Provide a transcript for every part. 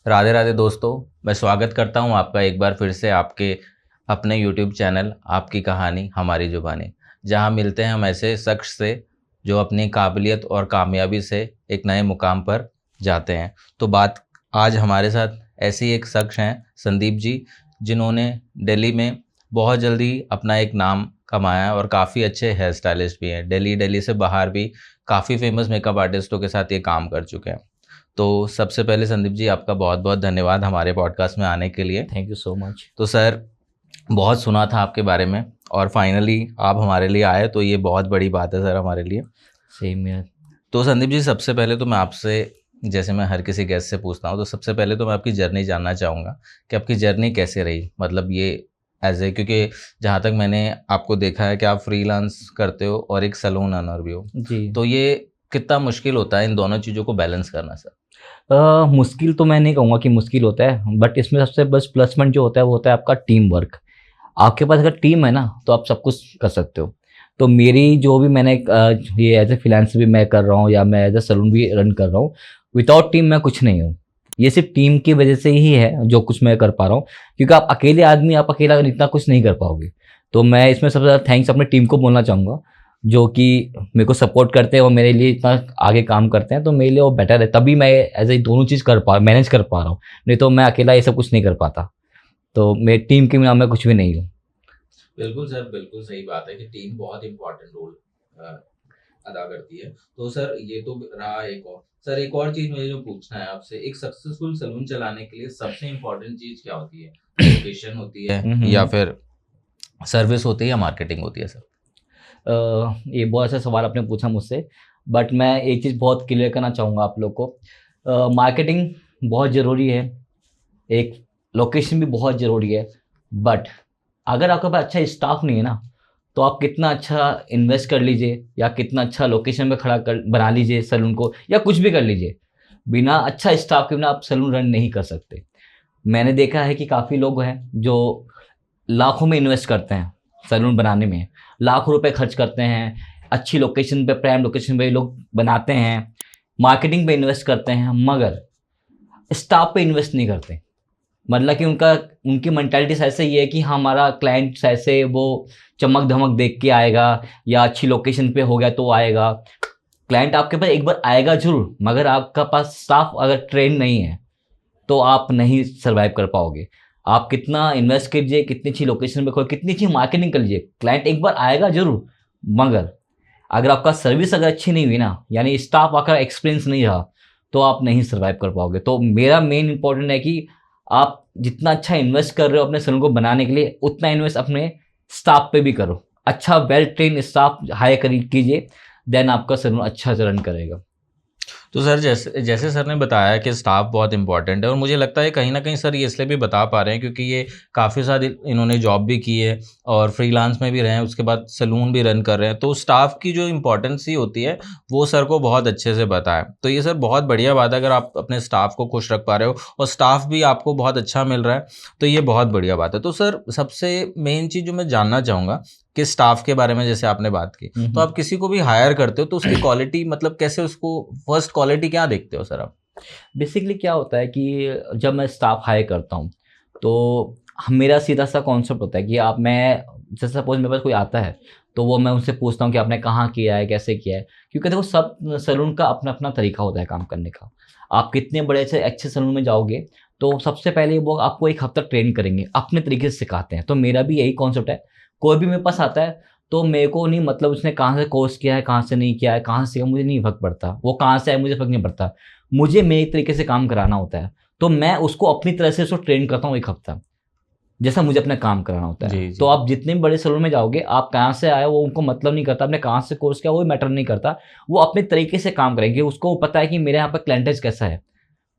राधे राधे दोस्तों, मैं स्वागत करता हूं आपका एक बार फिर से आपके अपने यूट्यूब चैनल आपकी कहानी हमारी जुबानी, जहां मिलते हैं हम ऐसे शख्स से जो अपनी काबिलियत और कामयाबी से एक नए मुकाम पर जाते हैं। तो बात आज हमारे साथ ऐसी एक शख्स हैं संदीप जी, जिन्होंने दिल्ली में बहुत जल्दी अपना एक नाम कमाया है और काफ़ी अच्छे हेयर स्टाइलिस्ट भी हैं। दिल्ली से बाहर भी काफ़ी फेमस मेकअप आर्टिस्टों के साथ ये काम कर चुके हैं। तो सबसे पहले संदीप जी, आपका बहुत बहुत धन्यवाद हमारे पॉडकास्ट में आने के लिए। Thank you so much. तो सर, बहुत सुना था आपके बारे में और फाइनली आप हमारे लिए आए, तो ये बहुत बड़ी बात है सर हमारे लिए। सेम यार। तो संदीप जी, सबसे पहले तो मैं आपसे, जैसे मैं हर किसी गेस्ट से पूछता हूँ, तो सबसे पहले तो मैं आपकी जर्नी जानना चाहूँगा कि आपकी जर्नी कैसे रही। मतलब ये क्योंकि जहाँ तक मैंने आपको देखा है कि आप फ्रीलांस करते हो और एक सैलून ओनर भी हो, जी। तो ये कितना मुश्किल होता है इन दोनों चीज़ों को बैलेंस करना सर? मुश्किल तो मैं नहीं कहूँगा कि मुश्किल होता है, बट इसमें सबसे बस प्लस पॉइंट जो होता है वो होता है आपका टीम वर्क। आपके पास अगर टीम है ना तो आप सब कुछ कर सकते हो। तो मेरी जो भी मैंने ये एज ए फ्रीलांसर भी मैं कर रहा हूँ या मैं एज ए सैलून भी रन कर रहा हूँ, विदाउट टीम मैं कुछ नहीं हूँ। ये सिर्फ टीम की वजह से ही है जो कुछ मैं कर पा रहा हूँ, क्योंकि आप अकेले आदमी, आप अकेला इतना कुछ नहीं कर पाओगे। तो मैं इसमें सबसे ज़्यादा थैंक्स अपनी टीम को बोलना चाहूँगा, जो कि मेरे को सपोर्ट करते हैं और मेरे लिए इतना आगे काम करते हैं। तो मेरे लिए वो बेटर है, तभी मैं एज ए दोनों चीज़ मैनेज कर पा रहा हूँ। नहीं तो मैं अकेला ये सब कुछ नहीं कर पाता। तो मेरी टीम के बिना मैं कुछ भी नहीं हूँ। बिल्कुल सर, बिल्कुल सही बात है कि टीम बहुत इंपॉर्टेंट रोल अदा करती है। तो सर, ये तो रहा। एक और चीज मुझे जो पूछना है आपसे, एक सक्सेसफुल सलून चलाने के लिए सबसे इम्पोर्टेंट चीज क्या होती है? लोकेशन होती है या फिर सर्विस होती है या मार्केटिंग होती है सर? ये बहुत अच्छा सवाल आपने पूछा मुझसे, बट मैं एक चीज़ बहुत क्लियर करना चाहूँगा आप लोग को। मार्केटिंग बहुत ज़रूरी है, एक लोकेशन भी बहुत ज़रूरी है, बट अगर आपके पास अच्छा स्टाफ नहीं है ना, तो आप कितना अच्छा इन्वेस्ट कर लीजिए या कितना अच्छा लोकेशन में खड़ा कर बना लीजिए सैलून को, या कुछ भी कर लीजिए, बिना अच्छा स्टाफ के बिना आप सैलून रन नहीं कर सकते। मैंने देखा है कि काफ़ी लोग हैं जो लाखों में इन्वेस्ट करते हैं सैलून बनाने में, लाखों रुपए खर्च करते हैं, अच्छी लोकेशन पे, प्राइम लोकेशन पे लोग बनाते हैं, मार्केटिंग पे इन्वेस्ट करते हैं, मगर स्टाफ पे इन्वेस्ट नहीं करते। मतलब कि उनकी मेंटालिटी ऐसे ही है कि हमारा क्लाइंट ऐसे वो चमक धमक देख के आएगा या अच्छी लोकेशन पे हो गया तो आएगा। क्लाइंट आपके पास एक बार आएगा जरूर, मगर आपका पास स्टाफ अगर ट्रेन नहीं है तो आप नहीं सर्वाइव कर पाओगे। आप कितना इन्वेस्ट कीजिए, कितनी अच्छी लोकेशन पे खोए, कितनी अच्छी मार्केटिंग कर लीजिए, क्लाइंट एक बार आएगा जरूर, मगर अगर आपका सर्विस अगर अच्छी नहीं हुई ना, यानी स्टाफ आपका एक्सपीरियंस नहीं रहा, तो आप नहीं सर्वाइव कर पाओगे। तो मेरा मेन इंपॉर्टेंट है कि आप जितना अच्छा इन्वेस्ट कर रहे हो अपने सैलून को बनाने के लिए, उतना इन्वेस्ट अपने स्टाफ पे भी करो। अच्छा वेल ट्रेन स्टाफ हायर कीजिए, देन आपका सैलून अच्छा से रन करेगा। तो सर, जैसे जैसे सर ने बताया कि स्टाफ बहुत इंपॉर्टेंट है, और मुझे लगता है कहीं ना कहीं सर ये इसलिए भी बता पा रहे हैं क्योंकि ये काफ़ी सारी इन्होंने जॉब भी की है और फ्रीलांस में भी रहे हैं, उसके बाद सलून भी रन कर रहे हैं। तो स्टाफ की जो इम्पोर्टेंस ही होती है वो सर को बहुत अच्छे से पता है। तो ये सर बहुत बढ़िया बात है, अगर आप अपने स्टाफ को खुश रख पा रहे हो और स्टाफ भी आपको बहुत अच्छा मिल रहा है, तो ये बहुत बढ़िया बात है। तो सर, सबसे मेन चीज़ जो मैं जानना चाहूँगा कि स्टाफ के बारे में, जैसे आपने बात की, तो आप किसी को भी हायर करते हो तो उसकी क्वालिटी, मतलब कैसे उसको, फर्स्ट क्वालिटी क्या देखते हो सर आप? बेसिकली क्या होता है कि जब मैं स्टाफ हायर करता हूँ, तो मेरा सीधा सा कॉन्सेप्ट होता है कि आप मैं जैसे सपोज मेरे पास कोई आता है, तो वो मैं उनसे पूछता हूँ कि आपने कहाँ किया है, कैसे किया है। क्योंकि देखो सब सैलून का अपना अपना तरीका होता है काम करने का। आप कितने बड़े से अच्छे सैलून में जाओगे, तो सबसे पहले वो आपको एक हफ्ता ट्रेन करेंगे, अपने तरीके से सिखाते हैं। तो मेरा भी यही कॉन्सेप्ट है। कोई भी मेरे पास आता है तो मेरे को नहीं मतलब उसने कहाँ से कोर्स किया है, कहाँ से नहीं किया है, कहाँ से सीखा, मुझे नहीं फर्क पड़ता। वो कहाँ से आए मुझे फर्क नहीं पड़ता। मुझे मेरे तरीके से काम कराना होता है, तो मैं उसको अपनी तरह से उसको ट्रेन करता हूँ एक हफ्ता, जैसा मुझे अपना काम कराना होता है। जी तो जी। आप जितने भी बड़े सैलून में जाओगे, आप कहाँ से आए वो उनको मतलब नहीं करता, आपने कहाँ से कोर्स किया वो मैटर नहीं करता। वो अपने तरीके से काम करेंगे, उसको पता है कि मेरे यहाँ पर क्लाइंटेज कैसा है,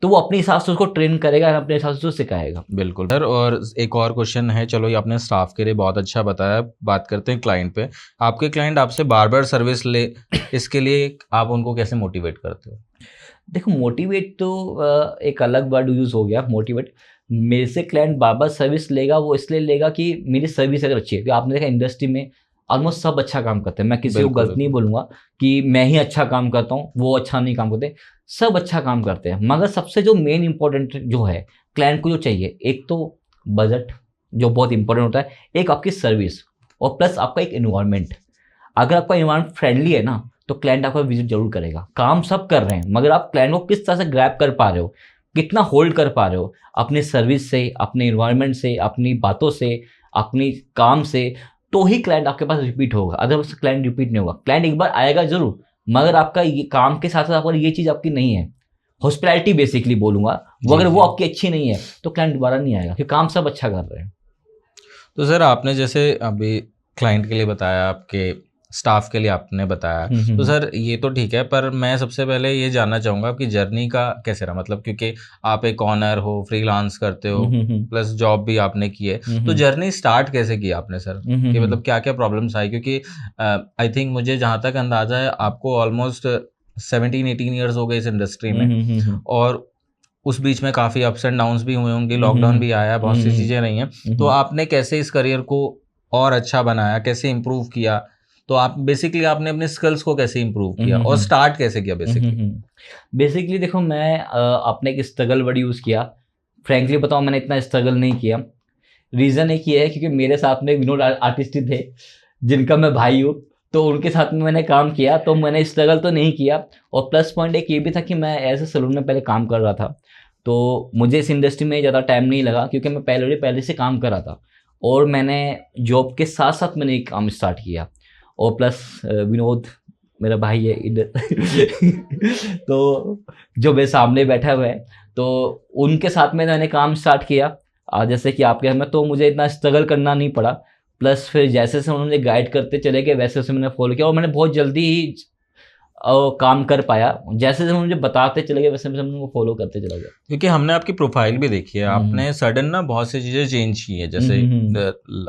तो वो अपने हिसाब से उसको ट्रेन करेगा और अपने हिसाब से उसको सिखाएगा। बिल्कुल सर, और एक और क्वेश्चन है। चलो, ये आपने स्टाफ के लिए बहुत अच्छा बताया, बात करते हैं क्लाइंट पे। आपके क्लाइंट आपसे बार बार सर्विस ले, इसके लिए आप उनको कैसे मोटिवेट करते हो? देखो मोटिवेट तो एक अलग वर्ड यूज़ हो गया मोटिवेट। मेरे से क्लाइंट बार बार सर्विस लेगा, वो इसलिए लेगा कि मेरी सर्विस अगर अच्छी है। तो आपने देखा इंडस्ट्री में ऑलमोस्ट सब अच्छा काम करते हैं। मैं किसी को बिल्कुल, गलत नहीं बिल्कुल। बोलूँगा कि मैं ही अच्छा काम करता हूँ, वो अच्छा नहीं काम करते। सब अच्छा काम करते हैं, मगर सबसे जो मेन इम्पोर्टेंट जो है, क्लाइंट को जो चाहिए, एक तो बजट जो बहुत इंपॉर्टेंट होता है, एक आपकी सर्विस और प्लस आपका एक एनवायरनमेंट। अगर आपका एनवायरनमेंट फ्रेंडली है ना, तो क्लाइंट आपका विजिट जरूर करेगा। काम सब कर रहे हैं, मगर आप क्लाइंट को किस तरह से ग्रैब कर पा रहे हो, कितना होल्ड कर पा रहे हो अपनी सर्विस से, अपने एनवायरनमेंट से, अपनी बातों से, अपनी काम से, तो ही क्लाइंट आपके पास रिपीट होगा। अदरवाइज क्लाइंट रिपीट नहीं होगा। क्लाइंट एक बार आएगा जरूर, मगर आपका ये काम के साथ साथ अगर ये चीज़ आपकी नहीं है, हॉस्पिटैलिटी बेसिकली बोलूंगा, वो जी, अगर वो जी। आपकी अच्छी नहीं है, तो क्लाइंट दोबारा नहीं आएगा, क्योंकि काम सब अच्छा कर रहे हैं। तो सर आपने जैसे अभी क्लाइंट के लिए बताया, आपके स्टाफ के लिए आपने बताया, तो हम्म। सर ये तो ठीक है, पर मैं सबसे पहले ये जानना चाहूँगा आपकी जर्नी का कैसे रहा? मतलब क्योंकि आप एक ओनर हो, फ्रीलांस करते हो, हम्म। प्लस जॉब भी आपने की है, तो हम्म। जर्नी स्टार्ट कैसे की आपने सर? कि हम्म। मतलब क्या-क्या प्रॉब्लम्स आई? क्योंकि आई थिंक मुझे जहाँ तक अंदाज़ा है आपको ऑलमोस्ट 17-18 इयर्स हो गए इस इंडस्ट्री में, हम्म। और उस बीच में काफ़ी अप्स एंड डाउन्स भी हुए होंगे, हम्म। लॉकडाउन भी आया, बहुत सी चीज़ें रही हैं। तो हम्म। आपने कैसे इस करियर को और अच्छा बनाया, कैसे इम्प्रूव किया? तो आप बेसिकली आपने अपने स्किल्स को कैसे इम्प्रूव किया और स्टार्ट कैसे किया बेसिकली? बेसिकली देखो, मैं अपने एक स्ट्रगल वर्ड यूज़ किया। फ्रैंकली बताऊँ, मैंने इतना स्ट्रगल नहीं किया। रीज़न एक ये है, क्योंकि मेरे साथ में विनोद आर्टिस्ट ही थे, जिनका मैं भाई हूँ, तो उनके साथ में मैंने काम किया, तो मैंने स्ट्रगल तो नहीं किया। और प्लस पॉइंट एक ये भी था कि मैं एज ए सैलून में पहले काम कर रहा था, तो मुझे इस इंडस्ट्री में ज़्यादा टाइम नहीं लगा, क्योंकि मैं पहले से काम कर रहा था। और मैंने जॉब के साथ साथ मैंने एक काम स्टार्ट किया। और प्लस विनोद मेरा भाई है इधर तो जो मेरे सामने बैठा हुआ है, तो उनके साथ में मैंने काम स्टार्ट किया। जैसे कि आपके घर में, तो मुझे इतना स्ट्रगल करना नहीं पड़ा। प्लस फिर जैसे जैसे उन्होंने गाइड करते चले गए, वैसे वैसे मैंने फॉलो किया, और मैंने बहुत जल्दी ही काम कर पाया। जैसे जैसे मुझे बताते चले गए, वैसे वैसे मैं उनको फॉलो करते चला गया। क्योंकि हमने आपकी प्रोफाइल भी देखी है, हम्म। आपने सडन ना बहुत सी चीज़ें चेंज की है, जैसे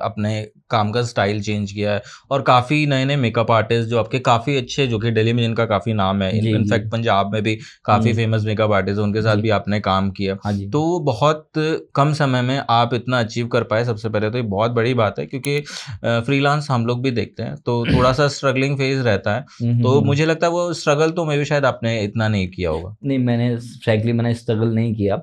अपने काम का स्टाइल चेंज किया है, और काफ़ी नए-नए मेकअप आर्टिस्ट जो आपके काफ़ी अच्छे, जो कि दिल्ली में जिनका काफ़ी नाम है, जी जी। इनफैक्ट पंजाब में भी काफ़ी फेमस मेकअप आर्टिस्ट हैं, उनके साथ जी। भी आपने काम किया। हाँ जी। तो बहुत कम समय में आप इतना अचीव कर पाए, सबसे पहले तो ये बहुत बड़ी बात है, क्योंकि फ्रीलांस हम लोग भी देखते हैं, तो थोड़ा-सा स्ट्रगलिंग फेज़ रहता है। तो हम्म। मुझे लगता है वो स्ट्रगल तो मे बी शायद आपने इतना नहीं किया होगा। नहीं, मैंने फ्रैंकली मैंने स्ट्रगल नहीं किया,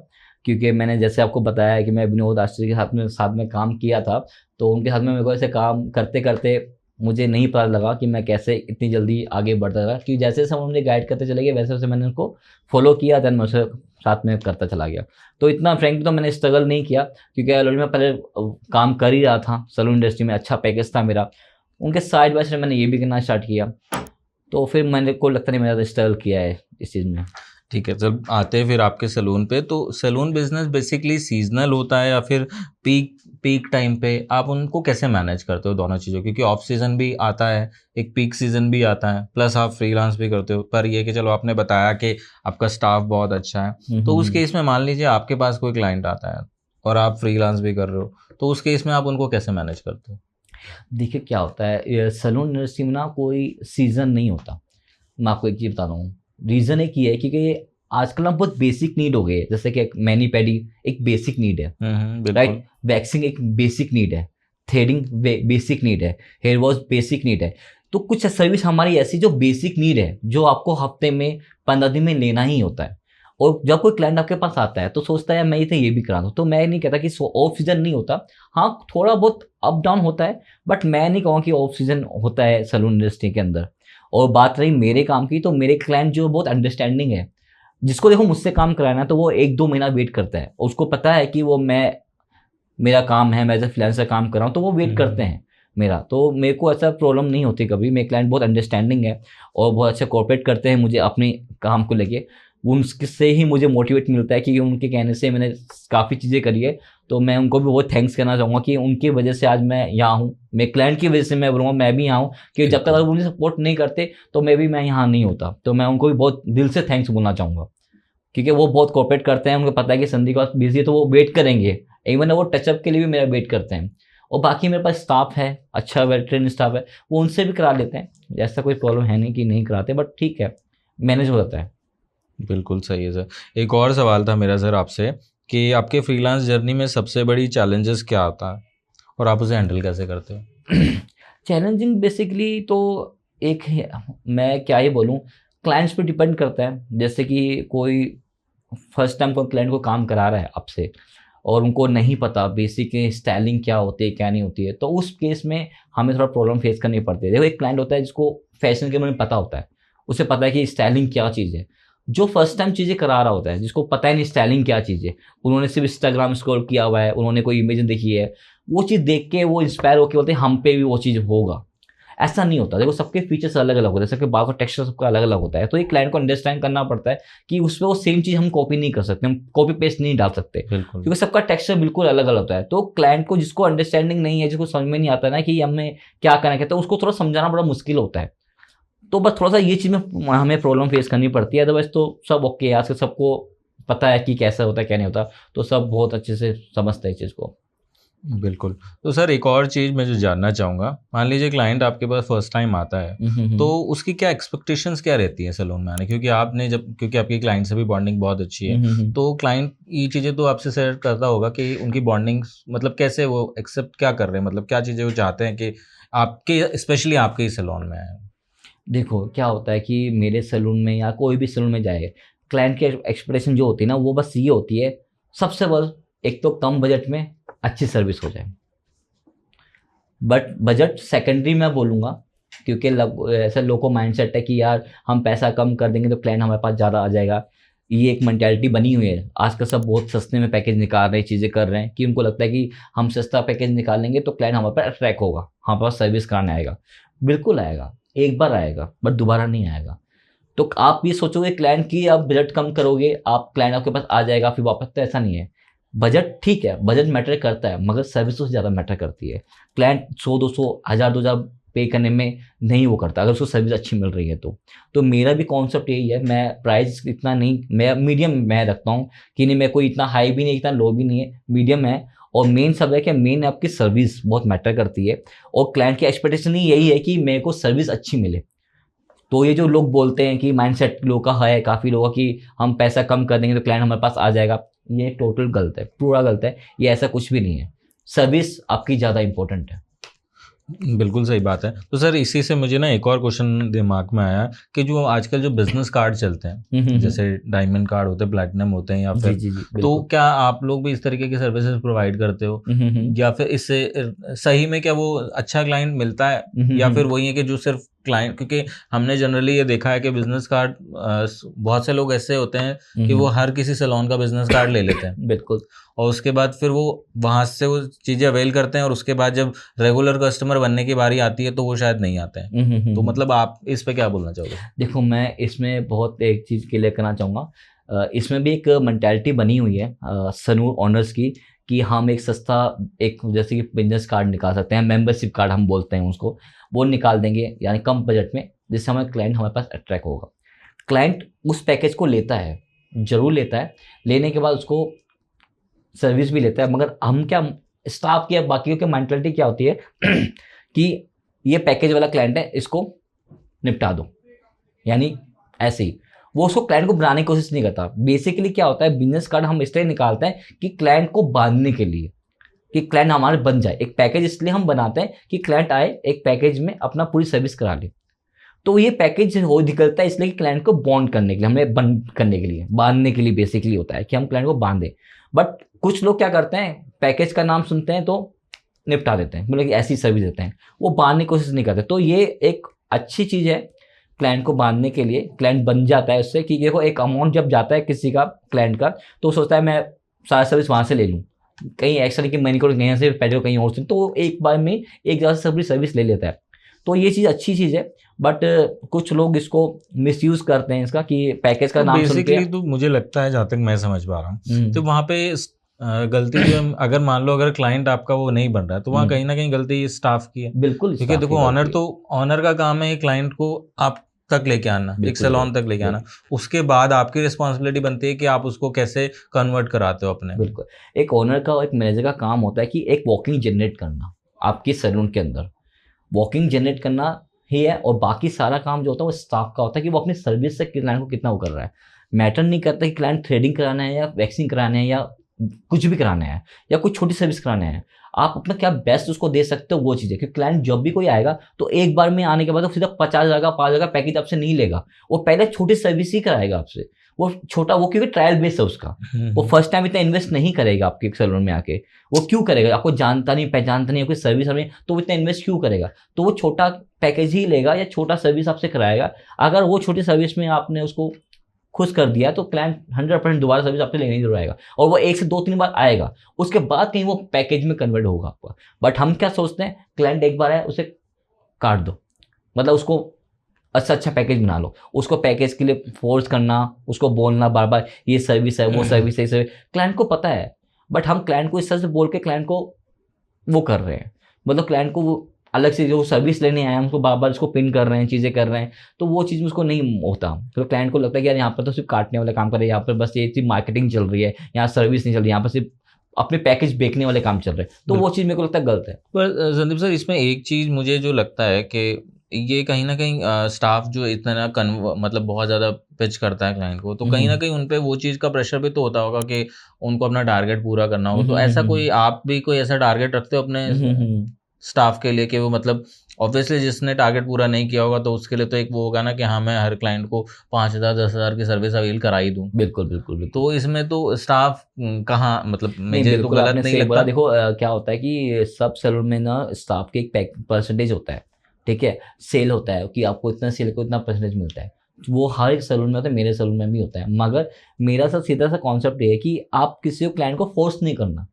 क्योंकि मैंने जैसे आपको बताया है कि मैं विनोद आश्चर्य के साथ में काम किया था। तो उनके साथ में मेरे को ऐसे काम करते करते मुझे नहीं पता लगा कि मैं कैसे इतनी जल्दी आगे बढ़ता रहा, क्योंकि जैसे जैसे मुझे गाइड करते चले गए, वैसे वैसे मैंने उनको फॉलो किया, देन मैं उसे साथ में करता चला गया। तो इतना फ्रैंकली तो मैंने स्ट्रगल नहीं किया, क्योंकि ऑलरेडी मैं पहले काम कर ही रहा था सैलून इंडस्ट्री में, अच्छा पैकेज था मेरा। उनके साइड बाय साइड मैंने ये भी करना स्टार्ट किया, तो फिर मैंने को लगता नहीं मैंने स्ट्रगल किया है इस चीज़ में। ठीक है, जब आते हैं फिर आपके सैलून पे, तो सैलून बिज़नेस बेसिकली सीज़नल होता है या फिर पीक पीक टाइम पे आप उनको कैसे मैनेज करते हो दोनों चीज़ों? क्योंकि ऑफ सीज़न भी आता है, एक पीक सीज़न भी आता है, प्लस आप फ्रीलांस भी करते हो। पर ये कि चलो आपने बताया कि आपका स्टाफ बहुत अच्छा है, तो उस केस में मान लीजिए आपके पास कोई क्लाइंट आता है और आप फ्रीलांस भी कर रहे हो, तो उस केस में आप उनको कैसे मैनेज करते हो? देखिए क्या होता है, ये सैलून इंडस्ट्री में ना कोई सीज़न नहीं होता। मैं आपको एक चीज़ बता रहा हूँ, रीज़न एक ये है, क्योंकि आजकल ना बहुत बेसिक नीड हो गई है। जैसे कि एक मैनी पेडी एक बेसिक नीड है, बिल्कुल। राइट? वैक्सिंग एक बेसिक नीड है, थ्रेडिंग बेसिक नीड है, हेयर वॉश बेसिक नीड है। तो कुछ सर्विस हमारी ऐसी जो बेसिक नीड है, जो आपको हफ्ते में 15 दिन में लेना ही होता है। और जब कोई क्लाइंट आपके पास आता है, तो सोचता है मैं ये भी करा दूँ। तो मैं नहीं कहता कि ऑफ सीजन नहीं होता, हाँ थोड़ा बहुत अप डाउन होता है, बट मैं नहीं कहूँगा कि ऑफ सीजन होता है सैलून इंडस्ट्री के अंदर। और बात रही मेरे काम की, तो मेरे क्लाइंट जो बहुत अंडरस्टैंडिंग है, जिसको देखो मुझसे काम कराना है, तो वो 1-2 महीना वेट करता है। उसको पता है कि वो मेरा काम है, मैं एज ए फ्रीलांसर काम कर रहा हूँ, तो वो वेट करते हैं मेरा। तो मेरे को ऐसा प्रॉब्लम नहीं होती कभी। मेरे क्लाइंट बहुत अंडरस्टैंडिंग है और बहुत अच्छा कोऑपरेट करते हैं मुझे अपने काम को लेके। उनसे ही मुझे मोटिवेट मिलता है, क्योंकि उनके कहने से मैंने काफ़ी चीज़ें करी है। तो मैं उनको भी बहुत थैंक्स करना चाहूँगा कि उनकी वजह से आज मैं यहाँ हूँ। मेरे क्लाइंट की वजह से मैं बोलूँगा मैं भी यहाँ हूँ, कि जब तक बिल्कुल। अगर वो मुझे सपोर्ट नहीं करते, तो मैं यहाँ नहीं होता। तो मैं उनको भी बहुत दिल से थैंक्स बोलना चाहूँगा, क्योंकि वो बहुत कोऑपरेट करते हैं। उनको पता है कि संदीप का बिजी है, तो वो वेट करेंगे। इवन वो टचअप के लिए भी मेरा वेट करते हैं। और बाकी मेरे पास स्टाफ है, अच्छा वेटरन स्टाफ है, वो उनसे भी करा लेते हैं। ऐसा कोई प्रॉब्लम है नहीं कि नहीं कराते, बट ठीक है, मैनेज हो जाता है। बिल्कुल सही है सर। एक और सवाल था मेरा सर आपसे, कि आपके फ्रीलांस जर्नी में सबसे बड़ी चैलेंजेस क्या आता है और आप उसे हैंडल कैसे करते हो? चैलेंजिंग बेसिकली तो एक मैं क्या ही बोलूँ, क्लाइंट्स पे डिपेंड करता है। जैसे कि कोई फर्स्ट टाइम कोई क्लाइंट को काम करा रहा है आपसे और उनको नहीं पता बेसिक स्टाइलिंग क्या होती है क्या नहीं होती है, तो उस केस में हमें थोड़ा प्रॉब्लम फेस करनी पड़ती है। देखो एक क्लाइंट होता है जिसको फैशन के बारे में पता होता है, उसे पता है कि स्टाइलिंग क्या चीज़ है। जो फर्स्ट टाइम चीज़ें करा रहा होता है, जिसको पता ही नहीं स्टाइलिंग क्या चीज़ है, उन्होंने सिर्फ इंस्टाग्राम स्क्रॉल किया हुआ है, उन्होंने कोई इमेज देखी है, वो चीज़ देख के वो इंस्पायर होकर बोलते हैं हम पे भी वो चीज़ होगा। ऐसा नहीं होता। देखो सबके फीचर्स अलग अलग होते हैं, सबके बाल का टेक्सचर सबका अलग अलग होता है, तो एक क्लाइंट को अंडरस्टैंड करना पड़ता है कि उसमें वो सेम चीज़ हम कॉपी नहीं कर सकते, हम कॉपी पेस्ट नहीं डाल सकते, बिल्कुल। क्योंकि सबका टेक्सचर बिल्कुल अलग अलग होता है। तो क्लाइंट को जिसको अंडरस्टैंडिंग नहीं है, जिसको समझ में नहीं आता ना कि हमें क्या करना है, तो उसको थोड़ा समझाना बड़ा मुश्किल होता है। तो बस थोड़ा सा ये चीज़ में हमें प्रॉब्लम फेस करनी पड़ती है, अदरवाइज तो सब ओके है। आजकल सबको पता है कि कैसा होता है क्या नहीं होता, तो सब बहुत अच्छे से समझते हैं इस चीज़ को। बिल्कुल। तो सर एक और चीज़ मैं जो जानना चाहूँगा, मान लीजिए क्लाइंट आपके पास फर्स्ट टाइम आता है, तो उसकी क्या एक्सपेक्टेशंस क्या रहती हैं सैलून में आने? क्योंकि आपकी क्लाइंट से भी बॉन्डिंग बहुत अच्छी है, तो क्लाइंट ये चीज़ें तो आपसे शेयर करता होगा कि उनकी बॉन्डिंग मतलब कैसे वो एक्सेप्ट क्या कर रहे हैं? मतलब क्या चीज़ें वो चाहते हैं कि आपके स्पेशली आपके ही सैलून में आएँ? देखो क्या होता है कि मेरे सैलून में या कोई भी सैलून में जाए, क्लाइंट की एक्सपेक्टेशन जो होती है ना, वो बस ये होती है, सबसे बस एक तो कम बजट में अच्छी सर्विस हो जाए। बट बजट सेकेंडरी मैं बोलूँगा, क्योंकि ऐसा लोगों को माइंडसेट है कि यार हम पैसा कम कर देंगे तो क्लाइंट हमारे पास ज़्यादा आ जाएगा। ये एक मेंटालिटी बनी हुई है। आजकल सब बहुत सस्ते में पैकेज निकाल रहे हैं, चीज़ें कर रहे हैं कि उनको लगता है कि हम सस्ता पैकेज निकालेंगे तो क्लाइंट हमारे पास अट्रैक्ट होगा, हमारे पास सर्विस कराने आएगा। बिल्कुल आएगा, एक बार आएगा बट दोबारा नहीं आएगा। तो आप ये सोचोगे क्लाइंट की आप बजट कम करोगे, आप क्लाइंट आपके पास आ जाएगा फिर वापस, तो ऐसा नहीं है। बजट ठीक है, बजट मैटर करता है, मगर सर्विस उससे ज़्यादा मैटर करती है। क्लाइंट 100-200 हज़ार 2000 पे करने में नहीं वो करता, अगर उसको सर्विस अच्छी मिल रही है तो मेरा भी कॉन्सेप्ट यही है। मैं प्राइस इतना नहीं, मैं मीडियम मैं रखता हूँ कि नहीं, मैं कोई इतना हाई भी नहीं इतना लो भी नहीं है, मीडियम है। और मेन सब है कि मेन आपकी सर्विस बहुत मैटर करती है, और क्लाइंट की एक्सपेक्टेशन ही यही है कि मेरे को सर्विस अच्छी मिले। तो ये जो लोग बोलते हैं कि माइंडसेट लोगों का है, काफ़ी लोगों का, कि हम पैसा कम कर देंगे तो क्लाइंट हमारे पास आ जाएगा, ये टोटल गलत है, पूरा गलत है। ये ऐसा कुछ भी नहीं है। सर्विस आपकी ज़्यादा इंपॉर्टेंट है। बिल्कुल सही बात है। तो सर इसी से मुझे ना एक और क्वेश्चन दिमाग में आया कि जो आजकल जो बिजनेस कार्ड चलते हैं, जैसे डायमंड कार्ड होते हैं, प्लैटिनम होते हैं, या जी फिर जी जी तो बिल्कुल। क्या आप लोग भी इस तरीके की सर्विसेज प्रोवाइड करते हो, या फिर इससे सही में क्या वो अच्छा क्लाइंट मिलता है, या फिर वही है कि जो सिर्फ क्लाइंट, क्योंकि हमने जनरली ये देखा है कि बिजनेस कार्ड बहुत से लोग ऐसे होते हैं कि वो हर किसी सैलून का बिजनेस कार्ड ले लेते हैं बिल्कुल। और उसके बाद फिर वो वहाँ से वो चीज़ें अवेल करते हैं, और उसके बाद जब रेगुलर कस्टमर बनने की बारी आती है तो वो शायद नहीं आते हैं। तो मतलब आप इस पे क्या बोलना चाहोगे? देखो मैं इसमें बहुत एक चीज़ क्लियर करना चाहूँगा। इसमें भी एक मेंटालिटी बनी हुई है सैलून ओनर्स की, कि हम एक सस्ता, एक जैसे कि बिजनेस कार्ड निकाल सकते हैं, मेंबरशिप कार्ड हम बोलते हैं उसको, वो निकाल देंगे यानी कम बजट में, जिससे हमारा क्लाइंट हमारे पास अट्रैक्ट होगा। क्लाइंट उस पैकेज को लेता है, ज़रूर लेता है, लेने के बाद उसको सर्विस भी लेता है, मगर हम क्या, स्टाफ की या बाकियों की मेंटालिटी क्या होती है कि ये पैकेज वाला क्लाइंट है, इसको निपटा दो, यानी ऐसे ही वो उसको क्लाइंट को बनाने की कोशिश नहीं करता। बेसिकली क्या होता है, बिजनेस कार्ड हम इसलिए निकालते हैं कि क्लाइंट को बांधने के लिए, कि क्लाइंट हमारे बन जाए। एक पैकेज इसलिए हम बनाते हैं कि क्लाइंट आए, एक पैकेज में अपना पूरी सर्विस करा ले। तो ये पैकेज हो निकलता है इसलिए कि क्लाइंट को बॉन्ड करने के लिए, हमें बंद करने के लिए, बांधने के लिए बेसिकली होता है कि हम क्लाइंट को बांधे। बट कुछ लोग क्या करते हैं, पैकेज का नाम सुनते हैं तो निपटा देते हैं, मतलब कि ऐसी सर्विस देते हैं, वो बांधने की कोशिश नहीं करते। तो ये एक अच्छी चीज़ है क्लाइंट को बांधने के लिए, क्लाइंट बन जाता है उससे, कि देखो एक अमाउंट जब जाता है किसी का क्लाइंट का, तो सोचता है मैं सारा सर्विस वहाँ से ले लूँ, कहीं एक्स्ट्रा नहीं कि मैंने को कहीं से पैसे कहीं और से, तो वो एक बार में एक जगह से सभी सर्विस ले लेता है। तो ये चीज़ अच्छी चीज़ है। बट कुछ लोग इसको मिसयूज़ करते हैं इसका, कि पैकेज का तो नाम सुन के। बेसिकली तो मुझे लगता है, जहाँ तक मैं समझ पा रहा हूँ, तो वहाँ पे गलती जो है, अगर मान लो अगर क्लाइंट आपका वो नहीं बन रहा है, तो वहाँ कहीं ना कहीं गलती स्टाफ की है। बिल्कुल क्योंकि staff की देखो गलती है। ऑनर का काम है क्लाइंट को आप तक लेके आना, एक बिल्कुल सैलून तक लेके आना, उसके बाद आपकी रिस्पॉन्सिबिलिटी बनती है कि आप उसको कैसे कन्वर्ट कराते हो अपने में। बिल्कुल। एक ओनर का, एक मैनेजर का काम होता है कि एक वॉकिंग जनरेट करना आपके सैलून के अंदर, वॉकिंग जनरेट करना ही है, और बाकी सारा काम जो होता है वो स्टाफ का होता है कि वो अपनी सर्विस से क्लाइंट को कितना वो कर रहा है। मैटर नहीं करता कि क्लाइंट थ्रेडिंग कराना है या वैक्सिंग कराना है या कुछ भी कराना है या कुछ छोटी सर्विस कराना है, आप अपना क्या बेस्ट उसको दे सकते हो वो चीज़ है। क्योंकि क्लाइंट जब भी कोई आएगा तो एक बार में आने के बाद तो सीधा 50,000 का 5,000 का पैकेज आपसे नहीं लेगा, वो पहले छोटी सर्विस ही कराएगा आपसे। वो छोटा, वो क्योंकि ट्रायल बेस है उसका, वो फर्स्ट टाइम इतना इन्वेस्ट नहीं करेगा आपके एक सैलून में आके। वो क्यों करेगा? आपको जानता नहीं, पहचानता नहीं, कोई सर्विस नहीं, तो वो इतना इन्वेस्ट क्यों करेगा? तो वो छोटा पैकेज ही लेगा या छोटा सर्विस आपसे कराएगा। अगर वो छोटी सर्विस में आपने उसको खुश कर दिया तो क्लाइंट 100% दोबारा सर्विस आपसे लेने जरूर आएगा, और वो 1 से 2-3 बार आएगा, उसके बाद कहीं वो पैकेज में कन्वर्ट होगा आपका। बट हम क्या सोचते हैं, क्लाइंट एक बार आया उसे काट दो, मतलब उसको अच्छा पैकेज बना लो। उसको पैकेज के लिए फोर्स करना, उसको बोलना बार बार ये सर्विस है, वो सर्विस है, ये सर्विस, क्लाइंट को पता है। बट हम क्लाइंट को इस तरह से बोल के क्लाइंट को वो कर रहे हैं, मतलब क्लाइंट को वो अलग से जो सर्विस लेने आए हैं उसको बार बार उसको पिन कर रहे हैं, चीज़ें कर रहे हैं, तो वो चीज़ उसको नहीं होता। तो क्लाइंट को लगता है कि यार यहाँ पर तो सिर्फ काटने वाले काम कर रहे हैं, यहाँ पर बस ये चीज़ मार्केटिंग चल रही है, यहाँ सर्विस नहीं चल रही, यहाँ पर सिर्फ अपने पैकेज बेचने वाले काम चल रहे हैं। तो वो चीज़ मेरे को लगता है गलत है। पर संदीप सर, इसमें एक चीज़ मुझे जो लगता है कि ये कहीं ना कहीं स्टाफ जो इतना मतलब बहुत ज़्यादा पिच करता है क्लाइंट को, तो कहीं ना कहीं उन पे वो चीज़ का प्रेशर भी तो होता होगा कि उनको अपना टारगेट पूरा करना हो। तो ऐसा कोई, आप भी कोई ऐसा टारगेट रखते हो अपने स्टाफ के लिए कि वो मतलब ऑब्वियसली जिसने टारगेट पूरा नहीं किया होगा तो उसके लिए तो एक वो होगा ना कि हाँ मैं हर क्लाइंट को 5,000 10,000 की सर्विस अवेल करा ही दूँ। बिल्कुल बिल्कुल बिल्कुल। तो इसमें तो स्टाफ कहाँ, मतलब मुझे तो बिल्कुल गलत आपने नहीं सही बोला। लगता। देखो क्या होता है कि सब सैलून में ना स्टाफ के एक परसेंटेज होता है, ठीक है, सेल होता है कि आपको इतना सेल को इतना परसेंटेज मिलता है। वो हर एक सैलून में होता है, मेरे सैलून में भी होता है। मगर मेरा सा सीधा सा कॉन्सेप्ट ये है कि आप किसी को क्लाइंट को फोर्स नहीं करना।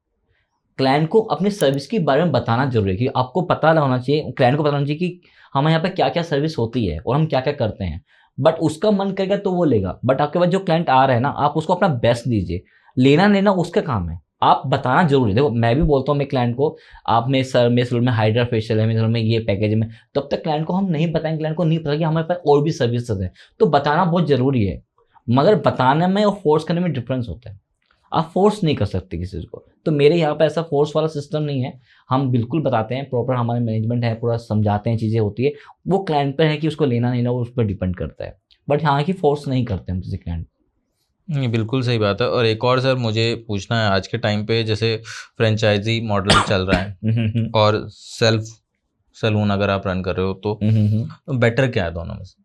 क्लाइंट को अपनी सर्विस के बारे में बताना जरूरी है कि आपको पता होना चाहिए, क्लाइंट को पता होना चाहिए कि हमारे यहाँ पे क्या क्या सर्विस होती है और हम क्या क्या करते हैं। बट उसका मन करेगा तो वो लेगा। बट आपके पास जो क्लाइंट आ रहा है ना, आप उसको अपना बेस्ट दीजिए, लेना लेना उसका काम है, आप बताना जरूरी है। देखो मैं भी बोलता हूँ मेरे क्लाइंट को, आप में सर मेरे सैलून में हाइड्रा फेशियल है, मेरे सैलून में ये पैकेज में, तब तक क्लाइंट को हम नहीं बताएंगे, क्लाइंट को नहीं पता कि हमारे पास और भी सर्विसेज है। तो बताना बहुत जरूरी है, मगर बताने में और फोर्स करने में डिफरेंस होता है। आप फोर्स नहीं कर सकते किसी को। तो मेरे यहाँ पे ऐसा फोर्स वाला सिस्टम नहीं है, हम बिल्कुल बताते हैं, प्रॉपर हमारे मैनेजमेंट है, पूरा समझाते हैं, चीज़ें होती है। वो क्लाइंट पे है कि उसको लेना नहीं ना, वो उस पर डिपेंड करता है। बट हाँ कि फोर्स नहीं करते हम किसी क्लाइंट। नहीं, बिल्कुल सही बात है। और एक और सर मुझे पूछना है, आज के टाइम पे जैसे फ्रेंचाइजी मॉडल चल रहा है और सेल्फ सैलून अगर आप रन कर रहे हो तो बेटर क्या है दोनों में से?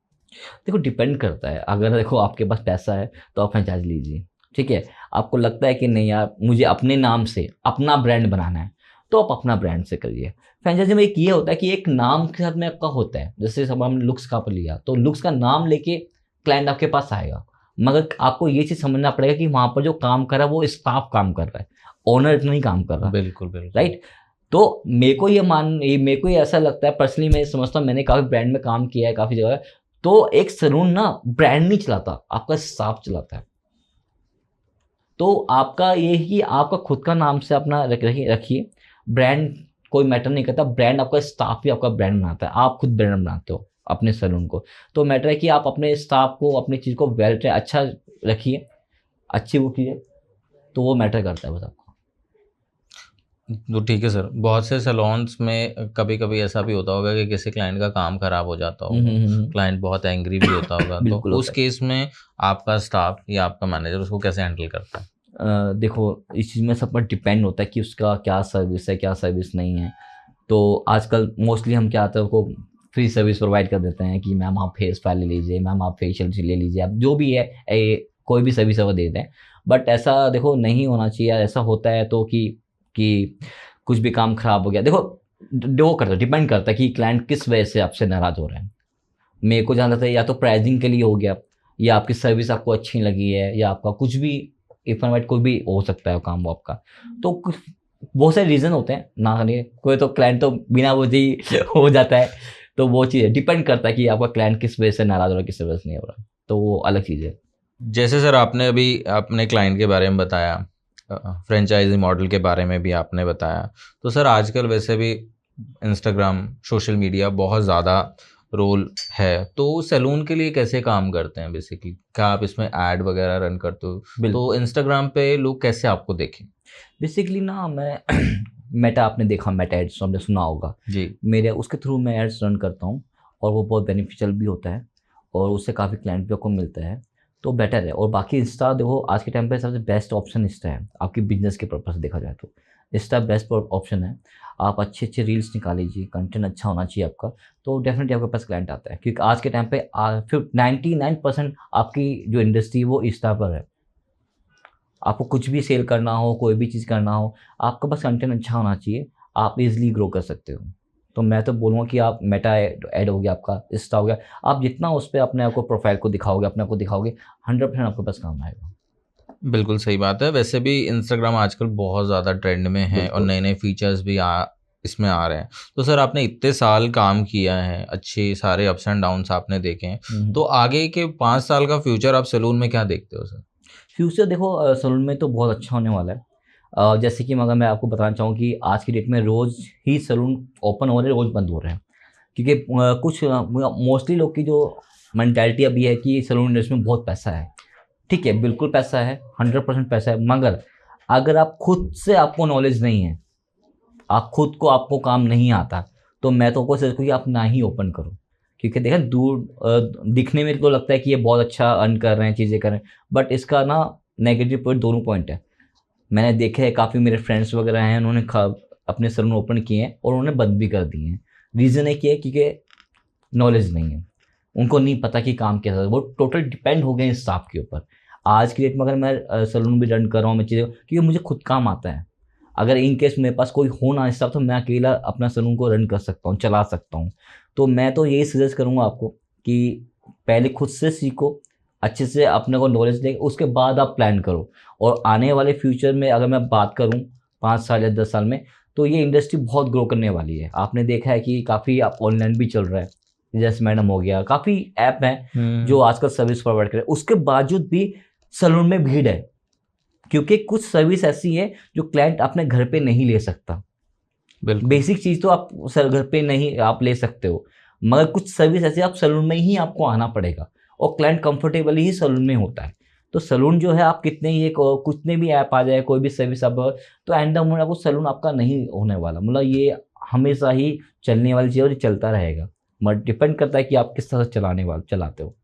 देखो डिपेंड करता है। अगर देखो आपके पास पैसा है तो आप फ्रेंचाइज लीजिए, ठीक है। आपको लगता है कि नहीं यार मुझे अपने नाम से अपना ब्रांड बनाना है, तो आप अपना ब्रांड से करिए। फ्रेंचाइजी में एक ये होता है कि एक नाम के साथ में आपका होता है। जैसे सब हमने लुक्स का पर लिया, तो लुक्स का नाम लेके क्लाइंट आपके पास आएगा, मगर आपको ये चीज़ समझना पड़ेगा कि वहाँ पर जो काम कर रहा है वो स्टाफ काम कर रहा है, ओनर नहीं काम कर रहा। बिल्कुल बिल्कुल। राइट। तो मेरे को ये ऐसा लगता है पर्सनली, मैं समझता हूँ, मैंने काफ़ी ब्रांड में काम किया है काफ़ी जगह। तो एक सैलून ना ब्रांड नहीं चलाता, आपका स्टाफ चलाता है। तो आपका ये है कि आपका खुद का नाम से अपना रखिए। ब्रांड कोई मैटर नहीं करता, ब्रांड आपका स्टाफ भी आपका ब्रांड बनाता है, आप खुद ब्रांड बनाते हो अपने सैलून को। तो मैटर है कि आप अपने स्टाफ को, अपनी चीज़ को वेल अच्छा रखिए, अच्छी वो कीजिए, तो वो मैटर करता है बस आपको। तो ठीक है सर, बहुत से सैलून्स में कभी कभी ऐसा भी होता होगा कि किसी क्लाइंट का काम खराब हो जाता होगा, क्लाइंट बहुत एंग्री भी होता होगा तो बिल्कुल उस होता है। केस में आपका स्टाफ या आपका मैनेजर उसको कैसे हैंडल करता है? देखो इस चीज़ में सब पर डिपेंड होता है कि उसका क्या सर्विस है, क्या सर्विस नहीं है। तो आजकल मोस्टली हम क्या आता है उसको फ्री सर्विस प्रोवाइड कर देते हैं कि मैम आप फेस फाइल ले लीजिए, मैम आप फेशियल ले लीजिए, आप जो भी है कोई भी सर्विस है वो दे दें। बट ऐसा देखो नहीं होना चाहिए। ऐसा होता है तो कि कुछ भी काम खराब हो गया, देखो वो करता है, डिपेंड करता है कि क्लाइंट किस वजह से आपसे नाराज़ हो रहे हैं। मेरे को जहाँ लगता है या तो प्राइसिंग के लिए हो गया, या आपकी सर्विस आपको अच्छी नहीं लगी है, या आपका कुछ भी इफेक्ट कोई भी हो सकता है काम वो आपका। तो बहुत सारे रीज़न होते हैं ना करने, कोई तो क्लाइंट तो बिना वजह ही हो जाता है। तो वो चीज़ डिपेंड करता है कि आपका क्लाइंट किस वजह से नाराज़ हो रहा है, किस वजह से नहीं हो रहा, तो वो अलग चीज़ है। जैसे सर आपने अभी अपने क्लाइंट के बारे में बताया, फ्रेंचाइजी मॉडल के बारे में भी आपने बताया, तो सर आजकल वैसे भी इंस्टाग्राम, सोशल मीडिया बहुत ज़्यादा रोल है, तो सैलून के लिए कैसे काम करते हैं बेसिकली? क्या आप इसमें ऐड वगैरह रन करते हो? तो इंस्टाग्राम पे लोग कैसे आपको देखें? बेसिकली ना मैं मेटा, आपने देखा मेटा एड्स, आपने सुना होगा जी। मेरे उसके थ्रू मैं एड्स रन करता हूँ, और वो बहुत बेनिफिशियल भी होता है, और उससे काफ़ी क्लाइंट भी आपको मिलता है। तो बेटर है। और बाकी इंस्टा देखो आज के टाइम पे सबसे बेस्ट ऑप्शन इंस्टा है आपकी बिजनेस के पर्पज से देखा जाए तो। इंस्टा बेस्ट ऑप्शन है। आप अच्छे अच्छे रील्स निकाल लीजिए, कंटेंट अच्छा होना चाहिए आपका, तो डेफिनेटली आपके पास क्लाइंट आता है। क्योंकि आज के टाइम पे फिर 99% आपकी जो इंडस्ट्री है वो इंस्टा पर है। आपको कुछ भी सेल करना हो, कोई भी चीज़ करना हो, आपका बस कंटेंट अच्छा होना चाहिए, आप इजीली ग्रो कर सकते हो। तो मैं तो बोलूँगा कि आप मेटा ऐड हो गया आपका, इंस्टा हो गया, आप जितना उस पे अपने आप को प्रोफाइल को दिखाओगे, अपने आप को दिखाओगे, 100% आपके पास काम आएगा। बिल्कुल सही बात है। वैसे भी इंस्टाग्राम आजकल बहुत ज़्यादा ट्रेंड में है और बिल्कुल। नए-नए फीचर्स भी इसमें आ रहे हैं। तो सर आपने इतने साल काम किया है, अच्छे सारे अप्स एंड डाउन्स आपने देखे हैं, तो आगे के 5 साल का फ्यूचर आप सैलून में क्या देखते हो सर? फ्यूचर देखो सैलून में तो बहुत अच्छा होने वाला है। जैसे कि अगर मैं आपको बताना चाहूँ कि आज की डेट में रोज़ ही सैलून ओपन हो रहे हैं, रोज़ बंद हो रहे हैं। क्योंकि कुछ मोस्टली लोग की जो मेंटालिटी अभी है कि सैलून इंडस्ट्री में बहुत पैसा है। ठीक है, बिल्कुल पैसा है, 100% पैसा है, मगर अगर आप खुद से आपको नॉलेज नहीं है, आप खुद को आपको काम नहीं आता, तो मैं तो आपको सजेस्ट करूँ कि आप ना ही ओपन करो। क्योंकि देखिए दूर दिखने में तो लगता है कि ये बहुत अच्छा अर्न कर रहे हैं, चीज़ें कर रहे हैं, बट इसका ना नेगेटिव पॉइंट दोनों पॉइंट है। मैंने देखे हैं काफ़ी मेरे फ्रेंड्स वगैरह हैं, उन्होंने अपने सैलून ओपन किए हैं और उन्होंने बंद भी कर दिए हैं। रीज़न एक ये है क्योंकि नॉलेज नहीं है, उनको नहीं पता कि काम कैसा है, वो टोटल डिपेंड हो गए हैं स्टाफ के ऊपर। आज की डेट में अगर मैं सैलून भी रन कर रहा हूँ, मैं चीज़ें, क्योंकि मुझे खुद काम आता है। अगर इन केस मेरे पास कोई हो ना स्टाफ, तो मैं अकेला अपना सैलून को रन कर सकता हूँ, चला सकता हूँ। तो मैं तो यही सजेस्ट करूँगा आपको कि पहले खुद से सीखो, अच्छे से अपने को नॉलेज लें, उसके बाद आप प्लान करो। और आने वाले फ्यूचर में अगर मैं बात करूँ 5 साल या 10 साल में, तो ये इंडस्ट्री बहुत ग्रो करने वाली है। आपने देखा है कि काफ़ी आप ऑनलाइन भी चल रहा है, जैसे मैडम हो गया, काफ़ी ऐप हैं जो आजकल सर्विस प्रोवाइड कर रहे हैं। उसके बावजूद भी सैलून में भीड़ है, क्योंकि कुछ सर्विस ऐसी है जो क्लाइंट अपने घर पे नहीं ले सकता। बिल्कुल। बेसिक चीज़ तो आप सर घर पे नहीं आप ले सकते हो, मगर कुछ सर्विस ऐसी आप सैलून में ही आपको आना पड़ेगा, और क्लाइंट कंफर्टेबली ही सैलून में होता है। तो सैलून जो है, आप कितने ही कितने भी ऐप आ जाए, कोई भी सर्विस आप, तो एंड ऑफ आपको सैलून आपका नहीं होने वाला। मतलब ये हमेशा ही चलने वाली चीज़ है और ये चलता रहेगा, बट डिपेंड करता है कि आप किस तरह से चलाते हो।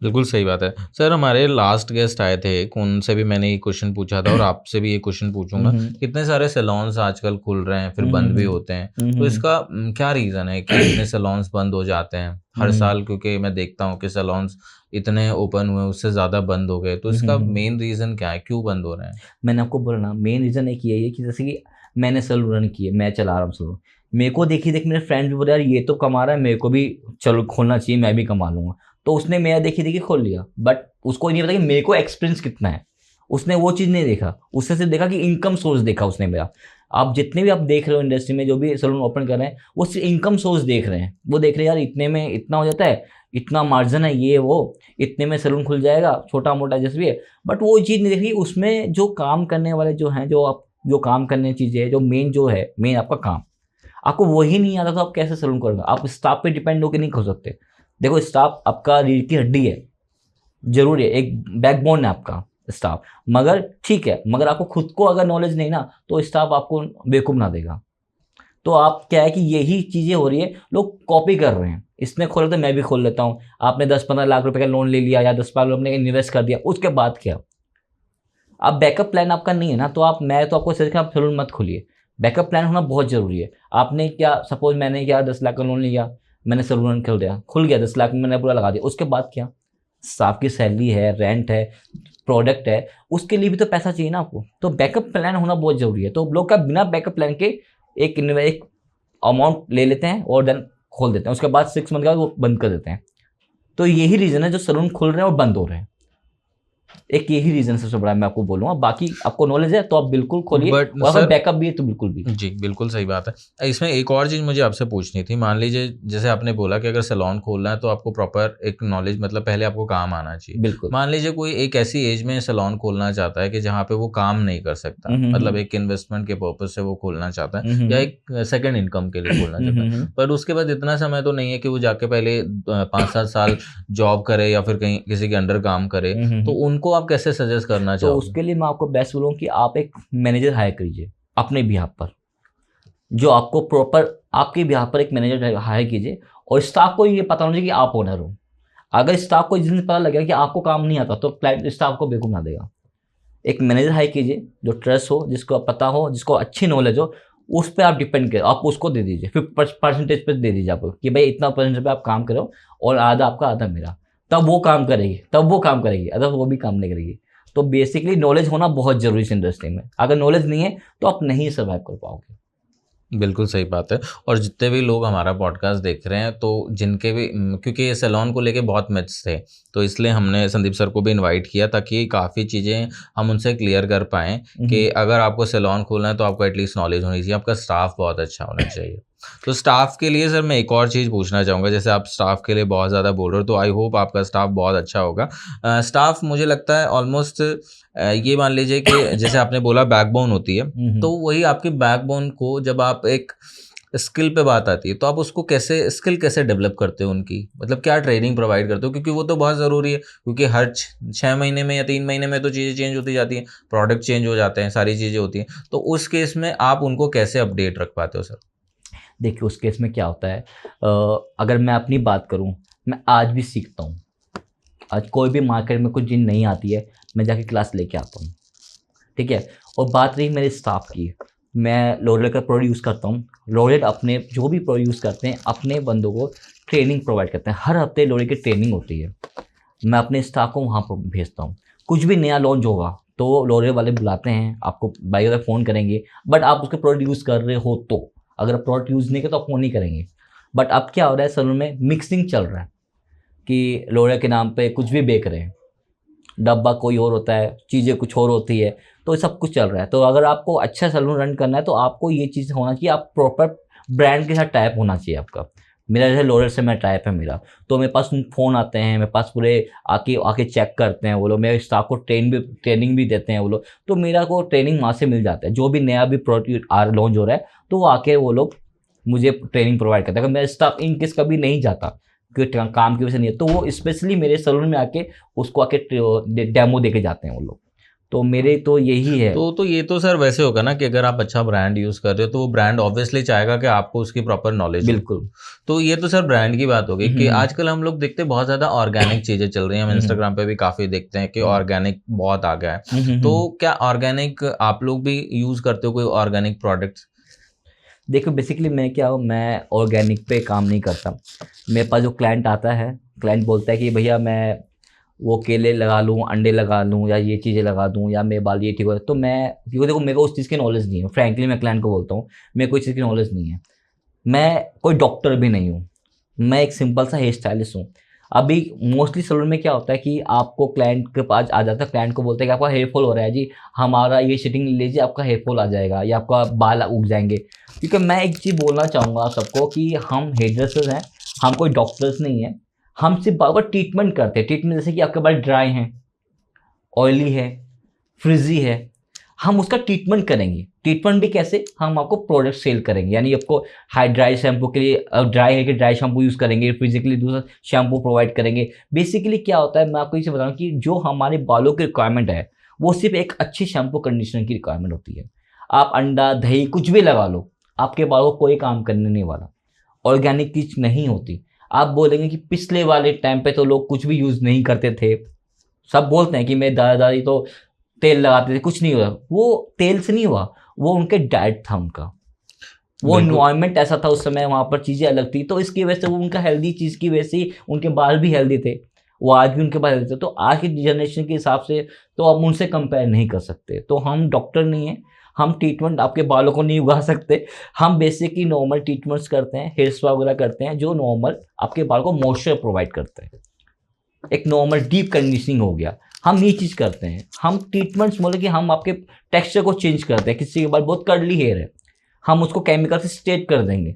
बिल्कुल सही बात है। सर हमारे लास्ट गेस्ट आए थे एक, उनसे भी मैंने ये क्वेश्चन पूछा था और आपसे भी ये क्वेश्चन पूछूंगा। कितने सारे सैलून्स आजकल खुल रहे हैं, फिर बंद भी होते हैं, तो इसका क्या रीज़न है कि इतने सैलून्स बंद हो जाते हैं हर साल? क्योंकि मैं देखता हूँ कि सैलून्स इतने ओपन हुए, उससे ज़्यादा बंद हो गए, तो इसका मेन रीज़न क्या है, क्यों बंद हो रहे हैं? मैंने आपको बोला ना, मेन रीज़न एक यही है कि जैसे कि मैंने सैलून रन किए, मैं चला रहा हूँ सैलून, मेरे को देखी देख मेरे फ्रेंड भी बोले यार ये तो कमा रहा है, मेरे को भी चलो खोलना चाहिए, मैं भी कमा लूँगा। तो उसने मेरा देखी देखी खोल लिया, बट उसको नहीं पता कि मेरे को एक्सपीरियंस कितना है। उसने वो चीज़ नहीं देखा, उसने सिर्फ देखा कि इनकम सोर्स देखा उसने मेरा। आप जितने भी आप देख रहे हो इंडस्ट्री में जो भी सैलून ओपन कर रहे हैं, वो सिर्फ इनकम सोर्स देख रहे हैं। वो देख रहे हैं यार इतने में इतना हो जाता है, इतना मार्जिन है, ये वो इतने में सैलून खुल जाएगा, छोटा मोटा जैसे भी है। बट वो चीज़ नहीं देख रही उसमें जो काम करने वाले जो हैं, जो आप जो काम करने की चीज़ें, जो मेन जो है, मेन आपका काम, आपको वही नहीं आता तो आप कैसे सैलून करोगे? आप स्टाफ पे डिपेंड होकर नहीं खोल सकते। देखो स्टाफ आपका रीढ़ की हड्डी है, ज़रूरी है, एक बैकबोन है आपका स्टाफ, मगर ठीक है, मगर आपको खुद को अगर नॉलेज नहीं ना, तो स्टाफ आपको बेवकूफ़ ना देगा। तो आप क्या है कि यही चीज़ें हो रही है, लोग कॉपी कर रहे हैं। इसने खोला तो मैं भी खोल लेता हूँ। आपने 10-15 लाख रुपए का लोन ले लिया या 10 लाख रुपए आपने इन्वेस्ट कर दिया, उसके बाद क्या? अब बैकअप प्लान आपका नहीं है ना, तो मैं तो आपको सजेस्ट आप सैलून मत खोलिए। बैकअप प्लान होना बहुत ज़रूरी है। आपने क्या, सपोज़ मैंने क्या 10 लाख का लोन लिया, मैंने सैलून खुल गया 10 लाख में मैंने पूरा लगा दिया, उसके बाद क्या? स्टाफ की सैलरी है, रेंट है, प्रोडक्ट है, उसके लिए भी तो पैसा चाहिए ना आपको। तो बैकअप प्लान होना बहुत ज़रूरी है। तो लोग का बिना बैकअप प्लान के एक अमाउंट ले लेते हैं और देन खोल देते हैं, उसके बाद 6 मंथ के बाद वो बंद कर देते हैं। तो यही रीज़न है जो सैलून खुल रहे हैं और बंद हो रहे हैं। एक यही रीज़न सबसे बड़ा मैं आपको बोलूँगा। बाकी आपको नॉलेज है तो आप बिल्कुल खोलिए, बट और अगर सर बैकअप भी है तो बिल्कुल भी। जी, बिल्कुल सही बात है। इसमें एक और चीज़ मुझे आपसे पूछनी थी। मान लीजिए जैसे आपने बोला कि अगर सैलून खोलना है तो आपको प्रॉपर एक नॉलेज, मतलब पहले आपको काम आना चाहिए। बिल्कुल। मान लीजिए कोई एक ऐसी एज में सैलून खोलना चाहता है कि जहाँ पे वो काम नहीं कर सकता, मतलब एक इन्वेस्टमेंट के पर्पज़ से वो खोलना चाहता है या एक सेकंड इनकम के लिए खोलना चाहता है। पर उसके बाद इतना समय तो नहीं है कि वो जाके पहले 5-7 साल जॉब करे या फिर कहीं किसी के अंडर काम करे। तो उनको आप कैसे सजेस्ट करना तो चाहोगे? उसके लिए मैं आपको बेस्ट बोलूँगा कि आप एक मैनेजर हायर कीजिए अपने बिहाफ पर, जो आपको प्रॉपर आपके बिहाफ पर एक मैनेजर हायर कीजिए, और स्टाफ को ये पता होना चाहिए कि आप ओनर हो। अगर स्टाफ को जिस दिन पता लगेगा कि आपको काम नहीं आता तो क्लाइंट स्टाफ को बेवकूफ ना देगा। एक मैनेजर हाई कीजिए जो ट्रस्ट हो, जिसको पता हो, जिसको अच्छी नॉलेज हो, उस पर आप डिपेंड करें, आप उसको दे दीजिए 50% पे दे दीजिए आपको कि भाई इतना परसेंट पे आप काम करो और आधा आपका आधा मेरा, तब वो काम करेगी, अदर वो भी काम नहीं करेगी। तो बेसिकली नॉलेज होना बहुत जरूरी है इस इंडस्ट्री में। अगर नॉलेज नहीं है तो आप नहीं सर्वाइव कर पाओगे। बिल्कुल सही बात है। और जितने भी लोग हमारा पॉडकास्ट देख रहे हैं तो जिनके भी क्योंकि ये सैलून को लेके बहुत मिथ्स थे, तो इसलिए हमने संदीप सर को भी इनवाइट किया ताकि काफ़ी चीज़ें हम उनसे क्लियर कर पाएँ कि अगर आपको सैलून खोलना है तो आपको एटलीस्ट नॉलेज होनी चाहिए, आपका स्टाफ बहुत अच्छा होना चाहिए। तो स्टाफ के लिए सर मैं एक और चीज़ पूछना चाहूँगा, जैसे आप स्टाफ के लिए बहुत ज़्यादा बोल रहे हो तो आई होप आपका स्टाफ बहुत अच्छा होगा। स्टाफ मुझे लगता है ऑलमोस्ट ये मान लीजिए कि जैसे आपने बोला बैकबोन होती है, तो वही आपकी बैकबोन को जब आप एक स्किल पे बात आती है तो आप उसको कैसे डेवलप करते हो उनकी, मतलब क्या ट्रेनिंग प्रोवाइड करते हो, क्योंकि वो तो बहुत ज़रूरी है, क्योंकि हर 6 महीने में या 3 महीने में तो चीज़ें चेंज होती जाती हैं, प्रोडक्ट चेंज हो जाते हैं, सारी चीज़ें होती हैं, तो उस केस में आप उनको कैसे अपडेट रख पाते हो सर? देखिए उस केस में क्या होता है, अगर मैं अपनी बात करूं, मैं आज भी सीखता हूं। आज कोई भी मार्केट में कुछ चीज़ नहीं आती है, मैं जाके क्लास लेके आता हूँ, ठीक है। और बात रही मेरे स्टाफ की, मैं लॉरियल का प्रोडक्ट यूज़ करता हूँ। लॉरियल अपने जो भी प्रोडक्ट यूज़ करते हैं अपने बंदों को ट्रेनिंग प्रोवाइड करते हैं। हर हफ्ते लॉरियल की ट्रेनिंग होती है, मैं अपने स्टाफ को वहाँ पर भेजता हूँ। कुछ भी नया लॉन्च होगा तो लॉरियल वाले बुलाते हैं, आपको बाई द फ़ोन करेंगे, बट आप उसके प्रोडक्ट यूज़ कर रहे हो तो। अगर प्रोडक्ट यूज़ नहीं किया तो आप फ़ोन नहीं करेंगे। बट अब क्या हो रहा है सलून में, मिक्सिंग चल रहा है कि लॉरियल के नाम पे कुछ भी बेच रहे हैं, डब्बा कोई और होता है, चीज़ें कुछ और होती है, तो सब कुछ चल रहा है। तो अगर आपको अच्छा सैलून रन करना है तो आपको ये चीज़ होना चाहिए, आप प्रॉपर ब्रांड के साथ टाइप होना चाहिए आपका। मेरा जैसे लॉरियल से मैं टाइप है मेरा, तो मेरे पास फ़ोन आते हैं, मेरे पास पूरे आके आके चेक करते हैं वो लोग, मेरे स्टाफ को ट्रेनिंग भी देते हैं वो लोग, तो मेरा को ट्रेनिंग वहाँ से मिल जाता है। जो भी नया भी प्रोडक्ट लॉन्च हो रहा है तो वो आके वो लोग मुझे ट्रेनिंग प्रोवाइड करता है। अगर मेरा स्टाफ इन केस कभी नहीं जाता क्योंकि काम की वजह से नहीं है, तो वो स्पेशली मेरे सैलून में आके उसको आके डेमो दे के जाते हैं वो लोग। तो मेरे तो यही है। तो ये तो सर वैसे होगा ना कि अगर आप अच्छा ब्रांड यूज़ कर रहे हो तो वो ब्रांड ऑब्वियसली चाहेगा कि आपको उसकी प्रॉपर नॉलेज हो। बिल्कुल। तो ये तो सर ब्रांड की बात हो गई कि आजकल हम लोग देखते हैं बहुत ज़्यादा ऑर्गेनिक चीज़ें चल रही हैं, हम इंस्टाग्राम पे भी काफ़ी देखते हैं कि ऑर्गेनिक बहुत आ गया है। तो क्या ऑर्गेनिक आप लोग भी यूज़ करते हो कोई ऑर्गेनिक प्रोडक्ट्स? देखो बेसिकली मैं क्या हूँ, मैं ऑर्गेनिक पे काम नहीं करता। मेरे पास जो क्लाइंट आता है, क्लाइंट बोलता है कि भैया मैं वो केले लगा लूँ, अंडे लगा लूँ, या ये चीज़ें लगा दूँ, या मेरे बाल ये ठीक हो, तो मैं, क्योंकि देखो मेरे को उस चीज़ की नॉलेज नहीं है, फ्रैंकली मैं क्लाइंट को बोलता हूँ, मेरे को इस चीज़ की नॉलेज नहीं है। मैं कोई डॉक्टर भी नहीं हूँ, मैं एक सिंपल सा हेयर स्टाइलिस्ट हूँ। अभी मोस्टली सैलून में क्या होता है कि आपको क्लाइंट के पास आ जाता है, क्लाइंट को बोलते हैं कि आपका हेयर फॉल हो रहा है जी, हमारा ये सेटिंग लीजिए, आपका हेयर फॉल आ जाएगा या आपका बाल उग जाएंगे। क्योंकि मैं एक चीज़ बोलना चाहूँगा सबको कि हम हेयर ड्रेसर्स हैं, हम कोई डॉक्टर्स नहीं हैं। हम सिर्फ बाल का ट्रीटमेंट करते हैं। ट्रीटमेंट जैसे कि आपके बाल ड्राई हैं, ऑयली है, फ्रिजी है, हम उसका ट्रीटमेंट करेंगे। ट्रीटमेंट भी कैसे, हम आपको प्रोडक्ट सेल करेंगे, यानी आपको हाई ड्राई शैम्पू के लिए ड्राई है कि ड्राई शैम्पू यूज़ करेंगे, फिजिकली दूसरा शैम्पू प्रोवाइड करेंगे। बेसिकली क्या होता है, मैं आपको इसे बताऊँ कि जो हमारे बालों की रिक्वायरमेंट है वो सिर्फ एक अच्छी शैम्पू कंडीशनर की रिक्वायरमेंट होती है। आप अंडा दही कुछ भी लगा लो, आपके बालों को कोई काम करने नहीं वाला। ऑर्गेनिक चीज नहीं होती। आप बोलेंगे कि पिछले वाले टाइम पे तो लोग कुछ भी यूज़ नहीं करते थे, सब बोलते हैं कि मेरे दादा दादी तो तेल लगाते थे, कुछ नहीं हुआ। वो तेल से नहीं हुआ, वो उनके डाइट था उनका, वो बिल्कुल। इन्वायरमेंट ऐसा था उस समय, वहाँ पर चीज़ें अलग थी, तो इसकी वजह से वो उनका हेल्दी चीज़ की वजह से उनके बाल भी हेल्दी थे, वो आज भी उनके बाल हेल्दी थे। तो आज की जनरेशन के हिसाब से तो आप उनसे कंपेयर नहीं कर सकते। तो हम डॉक्टर नहीं हैं, हम ट्रीटमेंट आपके बालों को नहीं उगा सकते। हम बेसिकली नॉर्मल ट्रीटमेंट्स करते हैं, हेयर स्पा वगैरह करते हैं, जो नॉर्मल आपके बाल को मॉइस्चर प्रोवाइड करते हैं। एक नॉर्मल डीप कंडीशनिंग हो गया, हम ये चीज़ करते हैं। हम ट्रीटमेंट्स बोले कि हम आपके टेक्सचर को चेंज करते हैं। किसी के बाल बहुत कर्ली हेयर है, हम उसको केमिकल से स्ट्रेट कर देंगे,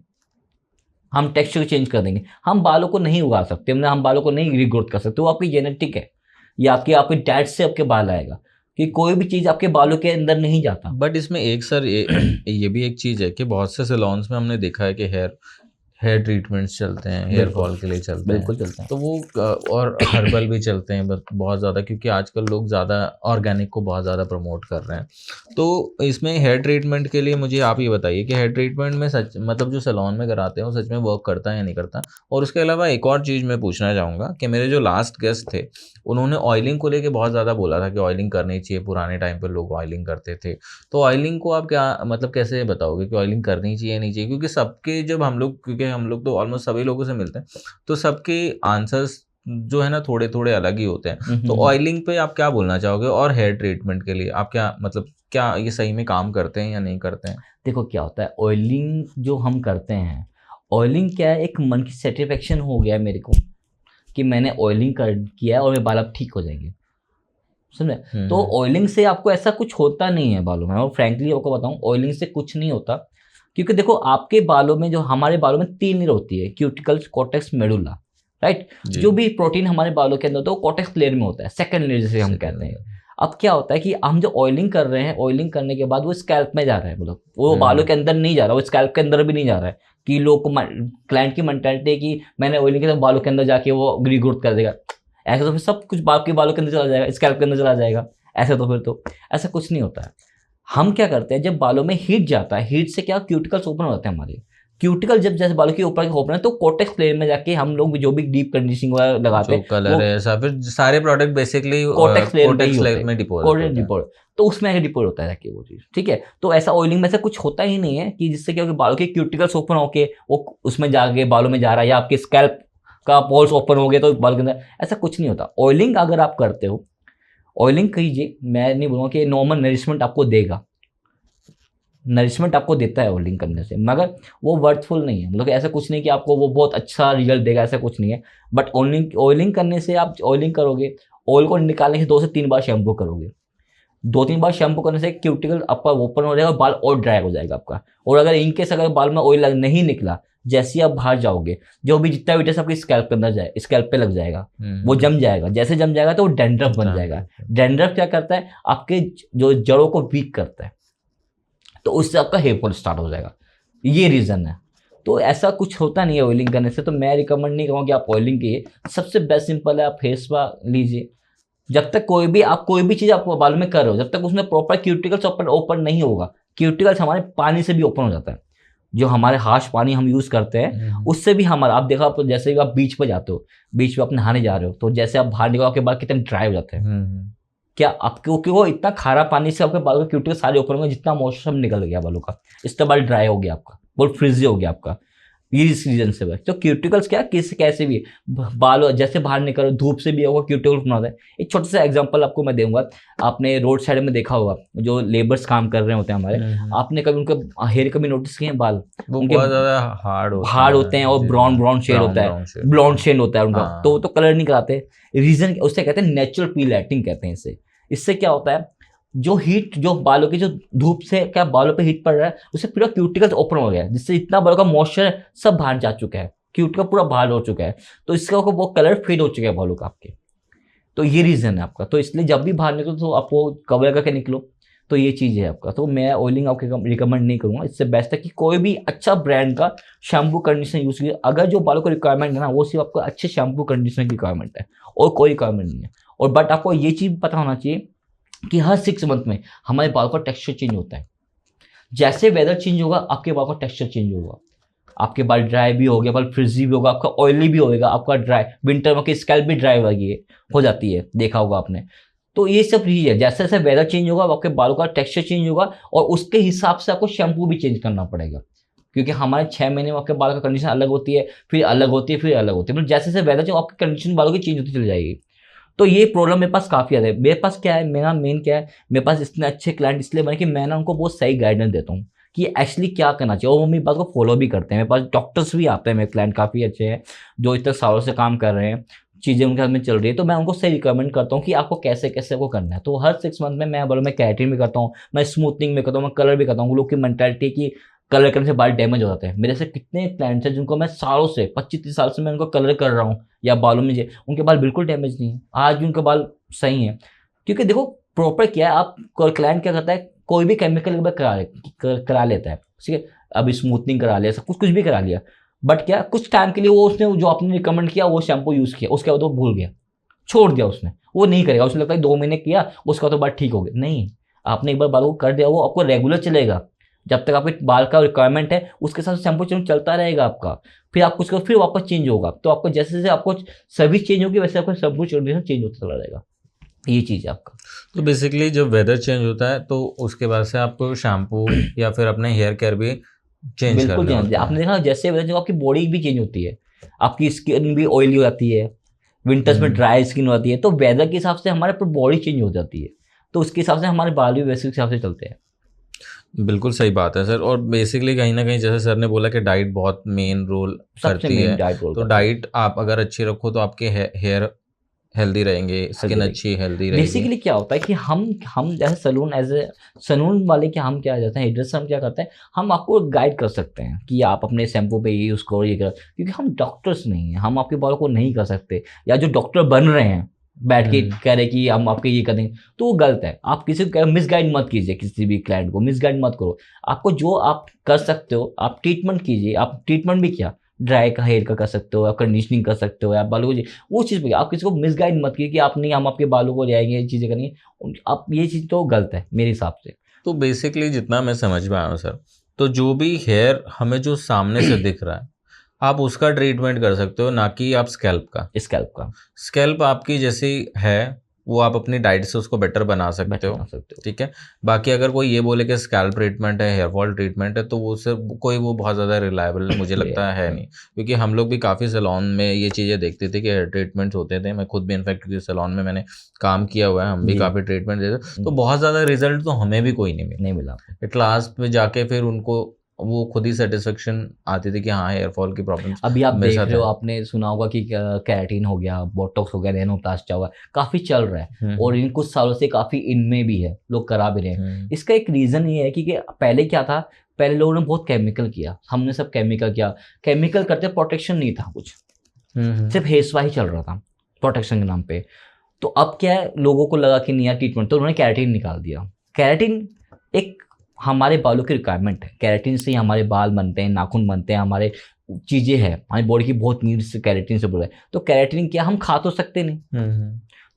हम टेक्सचर चेंज कर देंगे। हम बालों को नहीं उगा सकते, मतलब हम बालों को नहीं रीग्रोथ कर सकते, वो आपकी जेनेटिक है, या आपके आपके डाइट से आपके बाल आएगा, कि कोई भी चीज़ आपके बालों के अंदर नहीं जाता। बट इसमें एक सर ये भी एक चीज़ है कि बहुत से सैलून्स में हमने देखा है कि हेयर हेयर ट्रीटमेंट्स चलते हैं, हेयर बिल्कुल फॉल के लिए चलते हैं, बिल्कुल चलते हैं। तो वो और हर्बल भी चलते हैं बहुत ज़्यादा, क्योंकि आजकल लोग ज़्यादा ऑर्गेनिक को बहुत ज़्यादा प्रमोट कर रहे हैं। तो इसमें हेयर ट्रीटमेंट के लिए मुझे आप ये बताइए कि हेयर ट्रीटमेंट में सच मतलब जो सैलून में कराते हैं वो सच में वर्क करता है या नहीं करता? और उसके अलावा एक और चीज़ मैं पूछना चाहूँगा कि मेरे जो लास्ट गेस्ट थे, उन्होंने ऑयलिंग को लेके बहुत ज़्यादा बोला था कि ऑयलिंग करनी चाहिए, पुराने टाइम पे लोग ऑयलिंग करते थे। तो ऑयलिंग को आप क्या मतलब कैसे बताओगे कि ऑयलिंग करनी चाहिए या नहीं चाहिए? क्योंकि सबके जब हम लोग क्योंकि हम लोग तो ऑलमोस्ट सभी लोगों से मिलते हैं, तो सबके आंसर्स जो है ना थोड़े-थोड़े अलग ही होते हैं। तो ऑयलिंग पे आप क्या बोलना चाहोगे और हेयर ट्रीटमेंट के लिए आप क्या मतलब क्या ये सही में काम करते हैं या नहीं करते हैं? देखो क्या होता है, ऑयलिंग जो हम करते हैं, ऑयलिंग क्या है, एक मन की सेटिस्फेक्शन हो गया है मेरे को कि मैंने ऑयलिंग कर किया है और मेरे बाल अब ठीक हो जाएंगे, समझे। तो ऑयलिंग से आपको ऐसा कुछ होता नहीं है बालों में, और फ्रैंकली आपको बताऊं ऑयलिंग से कुछ नहीं होता। क्योंकि देखो आपके बालों में, जो हमारे बालों में 3 लेयर होती है, क्यूटिकल्स, कॉर्टेक्स, मेडुला, राइट। जी। जो भी प्रोटीन हमारे बालों के अंदर होता है वो कॉर्टेक्स लेयर में होता है, सेकंड लेयर जिसे हम कहते हैं। अब क्या होता है कि हम जो ऑयलिंग कर रहे हैं, ऑयलिंग करने के बाद वो स्कैल्प में जा रहा है, मतलब वो बालों के अंदर नहीं जा रहा, वो स्कैल्प के अंदर भी नहीं जा रहा है। कि लोग को क्लाइंट की मेंटालिटी है कि मैंने ऑयलिंग किया तो बालों के अंदर जाके वो रीग्रोथ कर देगा। ऐसा तो फिर सब कुछ बाल के बालों के अंदर चला जाएगा, स्कैल्प के अंदर चला जाएगा। ऐसा तो फिर तो ऐसा कुछ नहीं होता है। हम क्या करते हैं, जब बालों में हीट जाता है, हीट से क्या क्यूटिकल्स ओपन हो जाते हैं हमारे। क्यूटिकल जब जैसे बालों के ऊपर ओपन है तो कोटेक्स लेयर में जाके हम लोग जो भी डीप कंडीशनिंग वगैरह लगाते जो हैं कलर वो है ऐसा फिर सारे प्रोडक्ट बेसिकली कोटेक्स लेयर में ही कोटेक्स होते लेयर हैं, में डिपॉजिट कोटेक्स होते हैं। डिपोट। तो उसमें आगे डिपोट होता है जाके वो चीज, ठीक है। तो ऐसा ऑयलिंग में से कुछ होता ही नहीं है कि जिससे क्या हो कि बालों के क्यूटिकल्स ओपन होके वो उसमें जाके बालों में जा रहा है, या आपके स्कैल्प का पोर्स ओपन हो गया तो बाल के अंदर, ऐसा कुछ नहीं होता। ऑयलिंग अगर आप करते हो, ऑयलिंग कीजिए, मैं नहीं बोलूँगा कि नॉर्मल नरिशमेंट आपको देगा, नरिशमेंट आपको देता है ऑयलिंग करने से, मगर वो वर्थफुल नहीं है। मतलब ऐसा कुछ नहीं कि आपको वो बहुत अच्छा रिजल्ट देगा, ऐसा कुछ नहीं है। बट ऑयलिंग ऑयलिंग करने से, आप ऑयलिंग करोगे, ऑयल को निकालने से 2 से 3 बार शैम्पू करोगे, 2-3 बार शैम्पू करने से क्यूटिकल आपका ओपन हो जाएगा, बाल और ड्राई हो जाएगा आपका। और अगर इनकेस अगर बाल में ऑयल नहीं निकला, जैसे ही आप बाहर जाओगे, जो भी जितना वेटेस आपके स्कैल्प के अंदर जाए, स्कैल्प पे लग जाएगा, वो जम जाएगा। जैसे जम जाएगा तो वो डैंड्रफ बन जाएगा। डैंड्रफ क्या करता है, आपके जो जड़ों को वीक करता है, तो उससे आपका हेयर फॉल स्टार्ट हो जाएगा। ये रीज़न है। तो ऐसा कुछ होता नहीं है ऑयलिंग करने से, तो मैं रिकमेंड नहीं करूँगा कि आप ऑयलिंग कीजिए। सबसे बेस्ट सिंपल है, आप फेस स्पा लीजिए। जब तक कोई भी चीज़ आप बालों में कर रहे हो, जब तक उसमें प्रॉपर क्यूटिकल्स ओपन नहीं होगा। क्यूटिकल्स हमारे पानी से भी ओपन हो जाता है, जो हमारे हाश पानी हम यूज़ करते हैं उससे भी हमारा, आप देखो, आप जैसे भी आप बीच पे जाते हो, बीच पे आप नहाने जा रहे हो, तो जैसे आप बाहर निकलो आपके बाल कितने ड्राई हो जाते हैं। क्या आपको, क्योंकि वो इतना खारा पानी से आपके बालों के क्यूटिकल सारे ऊपर होंगे, जितना मॉइस्चर सब निकल गया बालों का, इसका बाल ड्राई हो गया आपका, बहुत फ्रिजी हो गया आपका। ये इस रीजन से है। तो क्यूटिकल्स क्या किस कैसे भी बाल जैसे बाहर निकलो, धूप से भी होगा क्यूटिकल बनाता है। एक छोटा सा एग्जांपल आपको मैं दूंगा, आपने रोड साइड में देखा होगा जो लेबर्स काम कर रहे होते हैं हमारे, आपने कभी उनके हेयर कभी नोटिस किए हैं, बाल वो उनके बहुत ज्यादा हार्ड होते हैं और ब्राउन ब्राउन शेड होता है, ब्लॉन्ड शेड होता है उनका, तो वो तो कलर नहीं कराते। रीजन उससे कहते हैं नेचुरल पीलैटिंग कहते हैं इसे। इससे क्या होता है, जो हीट, जो बालों की जो धूप से क्या बालों पे हीट पड़ रहा है, उससे पूरा क्यूटिकल ओपन हो गया है, जिससे इतना बालों का मॉइस्चर है सब बाहर जा चुका है, क्यूटिकल पूरा बाहर हो चुका है, तो इसका वो कलर फेड हो चुका है बालों का आपके। तो ये रीजन है आपका। तो इसलिए जब भी बाहर निकलो तो आपको कवर करके निकलो। तो ये चीज़ है आपका। तो मैं ऑयलिंग आपको रिकमेंड नहीं करूँगा। इससे बेस्ट है कि कोई भी अच्छा ब्रांड का शैम्पू कंडीशनर यूज़ कीजिए। अगर जो बालों को रिक्वायरमेंट है ना, वो सिर्फ आपको अच्छे शैम्पू कंडीशनर की रिक्वायरमेंट है, और कोई रिक्वायरमेंट नहीं है। और बट आपको ये चीज़ पता होना चाहिए कि हर 6 मंथ में हमारे बाल का टेक्सचर चेंज होता है। जैसे वेदर चेंज होगा आपके बाल का टेक्सचर चेंज होगा। आपके बाल ड्राई भी हो गया, बाल फ्रिजी भी होगा, आपका ऑयली भी होएगा, आपका ड्राई विंटर में स्कैल्प भी ड्राई हो जाती है, देखा होगा आपने। तो ये सब चीज है, जैसे जैसे वेदर चेंज होगा आपके बालों का टेक्सचर चेंज होगा, और उसके हिसाब से आपको शैम्पू भी चेंज करना पड़ेगा। क्योंकि हमारे 6 महीने में आपके बाल का कंडीशन अलग होती है, फिर अलग होती है, फिर अलग होती है। मतलब जैसे जैसे वेदर चेंज आपकी कंडीशन बालों की चेंज होती चली जाएगी। तो ये प्रॉब्लम मेरे पास काफ़ी ज़्यादा है। मेरे पास क्या है, मेरा मेन क्या है, मेरे पास इतने अच्छे क्लाइंट इसलिए बने कि मैं ना उनको बहुत सही गाइडेंस देता हूँ कि एक्चुअली क्या करना चाहिए, और वो मेरी बात को फॉलो भी करते हैं। मेरे पास डॉक्टर्स भी आते हैं, मेरे क्लाइंट काफ़ी अच्छे हैं जो इतने सालों से काम कर रहे हैं, चीज़ें उनके हाथ में चल रही है। तो मैं उनको सही रिकमेंड करता हूँ कि आपको कैसे कैसे वो करना है। तो हर 6 मंथ में मैं बोलो, मैं कैरेटिन भी करता हूँ, मैं स्मूथनिंग भी करता हूँ, मैं कलर भी करता हूँ। लोग की मेंटालिटी की कलर करने से बाल डैमेज हो जाते हैं। मेरे से कितने क्लाइंट्स हैं जिनको मैं सालों से 25-30 साल से मैं उनको कलर कर रहा हूँ, या बालों में उनके बाल बिल्कुल डैमेज नहीं है, आज भी उनके बाल सही है। क्योंकि देखो प्रॉपर क्या है, आप क्लाइंट क्या करता है, कोई भी केमिकल करा लेता है, ठीक है, अभी स्मूथनिंग करा लिया, सब कुछ भी करा लिया, बट क्या कुछ टाइम के लिए वो उसने जो आपने रिकमेंड किया वो शैम्पू यूज़ किया, उसके बाद वो भूल गया, छोड़ दिया उसने, वो नहीं करेगा, उसने लगता है 2 महीने किया उसका तो बाल ठीक हो गया। नहीं, आपने एक बार बालों को कर दिया, वो आपको रेगुलर चलेगा, जब तक आपके बाल का रिक्वायरमेंट है उसके साथ शैम्पू चेंज चलता रहेगा आपका, फिर आपको उसका फिर वापस चेंज होगा, तो आपको जैसे जैसे आपको सर्विस चेंज होगी वैसे आपका शैम्पू चेंज होता चला रहेगा, ये चीज़ है आपका। तो बेसिकली जब वेदर चेंज होता है तो उसके बाद से आपको शैम्पू या फिर अपने हेयर केयर भी चेंज बिल्कुल करने चेंज, होते आपने हैं। देखा जैसे जो आपकी बॉडी भी चेंज होती है, आपकी स्किन भी ऑयली हो जाती है, विंटर्स में ड्राई स्किन होती है, तो वेदर के हिसाब से हमारे पूरी बॉडी चेंज हो जाती है, तो उसके हिसाब से हमारे बाल भी वैसे हिसाब से चलते हैं। बिल्कुल सही बात है सर। और बेसिकली कहीं ना कहीं जैसे सर ने बोला कि डाइट बहुत मेन रोल सबसे करती मेन है, डाइट रोल तो करता है, डाइट आप अगर अच्छी रखो तो आपके हेयर हेल्दी रहेंगे, स्किन हेल्दी अच्छी हेल्दी रहेगी। रहेगी। बेसिकली क्या होता है कि हम जैसे सलून एज ए सलून वाले के हम क्या जाते हैं एड्रेस, हम क्या करते हैं, हम आपको गाइड कर सकते हैं कि आप अपने शैम्पू पे ये यूज़ करो ये करो, क्योंकि हम डॉक्टर्स नहीं हैं, हम आपके बालों को नहीं कर सकते, या जो डॉक्टर बन रहे हैं बैठ के कह रहे कि हम आपके ये कर देंगे, तो वो गलत है। आप किसी को मिसगाइड मत कीजिए, किसी भी क्लाइंट को मिसगाइड मत करो, आपको जो आप कर सकते हो आप ट्रीटमेंट कीजिए। आप ट्रीटमेंट भी क्या, ड्राई का हेयर का कर सकते हो, आप कंडीशनिंग कर सकते हो, आप बालों को वो चीज़ भी, आप किसी को मिसगाइड मत कीजिए कि आप नहीं हम आपके बालों को ले आएंगे, ये चीज़ें करनी है, आप ये चीज़ तो गलत है मेरे हिसाब से। तो बेसिकली जितना मैं समझ में आया हूँ सर, तो जो भी हेयर हमें जो सामने से दिख रहा है आप उसका ट्रीटमेंट कर सकते हो, ना कि आप स्कैल्प का। स्कैल्प का स्कैल्प आपकी जैसी है वो आप अपनी डाइट से उसको बेटर बना सकते बेटर हो, बना सकते हो। ठीक है। बाकी अगर कोई ये बोले कि स्कैल्प ट्रीटमेंट है, हेयर फॉल ट्रीटमेंट है, तो वो सिर्फ कोई वो बहुत ज़्यादा रिलायबल मुझे लगता है नहीं, क्योंकि हम लोग भी काफ़ी सैलून में ये चीज़ें देखते थे कि हेयर ट्रीटमेंट्स होते थे। मैं खुद भी इनफैक्ट क्योंकि सैलून में मैंने काम किया हुआ है, हम भी जी। काफ़ी ट्रीटमेंट देते, तो बहुत ज़्यादा रिजल्ट तो हमें भी कोई नहीं मिला। नहीं मिला। एट लास्ट में जाके फिर उनको वो खुद ही सेटिस्फेक्शन आती थी कि हाँ हेयर फॉल की प्रॉब्लम्स अभी आप मेरे देख साथ रहे हो, है। आपने सुना होगा कि कैराटिन हो गया, बोटॉक्स हो गया, नैनोप्लास्टिक हुआ, काफ़ी चल रहा है और इन कुछ सालों से काफ़ी इनमें भी है, लोग करा भी रहे हैं। इसका एक रीज़न ये है कि पहले क्या था, पहले लोगों ने बहुत केमिकल किया, हमने सब केमिकल किया, केमिकल करते प्रोटेक्शन नहीं था कुछ, सिर्फ हेयर स्पा ही चल रहा था प्रोटेक्शन के नाम पे। तो अब क्या है, लोगों को लगा कि नहीं यार ट्रीटमेंट, तो उन्होंने कैराटिन निकाल दिया। कैराटिन एक हमारे बालों की रिक्वायरमेंट है, कैराटिन से ही हमारे बाल बनते हैं, नाखून बनते हैं, हमारे चीज़ें हैं, हमारी बॉडी की बहुत नीड्स कैराटिन से बोला है। तो कैराटिन क्या हम खा तो सकते नहीं,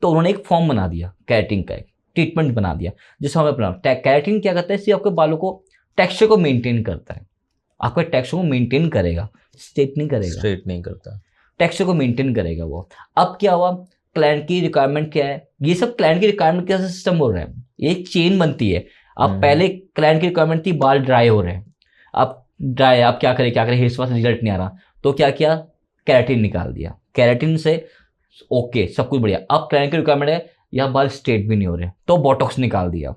तो उन्होंने एक फॉर्म बना दिया कैराटिन का, एक ट्रीटमेंट बना दिया जिसको हमें अपना। कैराटिन क्या करता है, सिर्फ आपके बालों को टेक्सचर को मेंटेन करता है, आपके टेक्सचर को मेंटेन करेगा, स्ट्रेट नहीं करेगा, स्ट्रेट नहीं करता, टेक्सचर को मेंटेन करेगा वो। अब क्या हुआ, क्लाइंट की रिक्वायरमेंट क्या है, ये सब क्लाइंट की रिक्वायरमेंट का सिस्टम हो रहा है, एक चेन बनती है। अब पहले क्लाइंट की रिक्वायरमेंट थी बाल ड्राई हो रहे हैं, अब ड्राई, आप क्या करें हेयर स्पा से रिजल्ट नहीं आ रहा, तो क्या किया, कैराटिन निकाल दिया, कैराटिन से ओके सब कुछ बढ़िया। अब क्लाइंट की रिक्वायरमेंट है यह बाल स्ट्रेट भी नहीं हो रहे, तो बोटॉक्स निकाल दिया।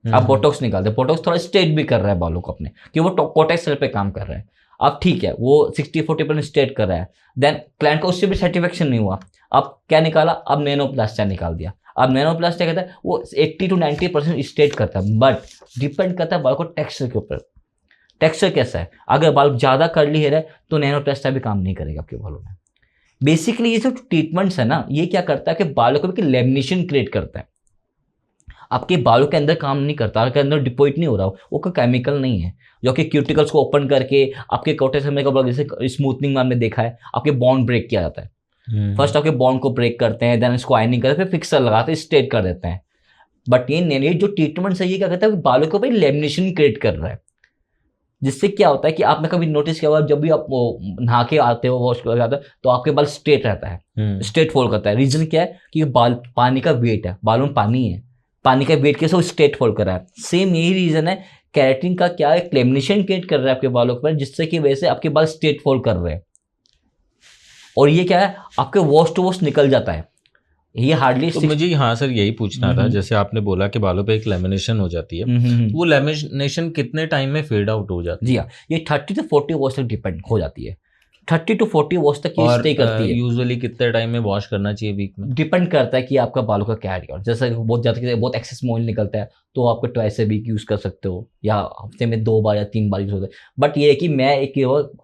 अब बोटॉक्स निकाल दिया, बोटॉक्स थोड़ा स्ट्रेट भी कर रहा है बालों को अपने, कि वो कोटेक्स पे काम कर रहा है। अब ठीक है, वो 60-40% स्ट्रेट कर रहा है, देन क्लाइंट को उससे भी सेटिस्फेक्शन नहीं हुआ, अब क्या निकाला, अब नैनोप्लास्टिक निकाल दिया। अब नैनोप्लास्टिक कहता है वो 80-90% स्ट्रेट करता है, बट डिपेंड करता है बाल को टेक्सचर के ऊपर, टेक्सचर कैसा है। अगर बाल ज़्यादा कर्ली हेयर है तो नैनोप्लास्टिक भी काम नहीं करेगा आपके बालों में। बेसिकली ये जो ट्रीटमेंट्स है ना, ये क्या करता है कि बालों को भी लेमिनेशन क्रिएट करता है, आपके बालों के अंदर काम नहीं करता, आपके अंदर डिपोजिट नहीं हो रहा, वो कोई केमिकल नहीं है जो कि क्यूटिकल्स को ओपन करके आपके कोटे समय का जैसे स्मूथनिंग में हमने देखा है, आपके बॉन्ड ब्रेक किया जाता है। फर्स्ट आपके बॉन्ड को ब्रेक करते हैं, देन इसको आयनिंग करते हैं, फिर फिक्सर लगाते हैं, स्ट्रेट कर देते हैं। बट ये जो ट्रीटमेंट है ये क्या करता है, बालों के ऊपर लेमिनेशन क्रिएट कर रहा है, जिससे क्या होता है कि आपने कभी नोटिस किया होगा, जब भी आप नहा के आते हो, वॉश करके आते हो, तो आपके बाल स्ट्रेट रहता है, स्ट्रेट फॉल करता है। रीजन क्या है कि बाल पानी का वेट है, बालों में पानी है, पानी का वेट के साथ स्ट्रेट फॉल कर रहा है। सेम यही रीजन है, कैराटिन का क्या है, लेमिनेशन क्रिएट कर रहा है आपके बालों पर, जिससे कि वजह से आपके बाल स्ट्रेट फॉल कर रहे हैं। और ये क्या है, आपके वॉश टू वॉश निकल जाता है, ये हार्डली तो मुझे हाँ सर यही पूछना था, जैसे आपने बोला कि बालों पे एक लेमिनेशन हो जाती है, वो लेमिनेशन कितने टाइम में फेड आउट हो जाती है? जी हाँ, ये 30 से 40 वॉश तक डिपेंड हो जाती है, 30 to 40 वॉश तक ये स्टे करती है। यूजुअली कितने टाइम में वॉश करना चाहिए वीक में? डिपेंड करता है कि आपका बालों का क्या है, जैसे बहुत ज़्यादा बहुत एक्सेस में ऑयल निकलता है तो आपको ट्वाइस ए वीक यूज़ कर सकते हो, या हफ्ते में 2 बार या 3 बार यूज़ होता है। बट ये है कि मैं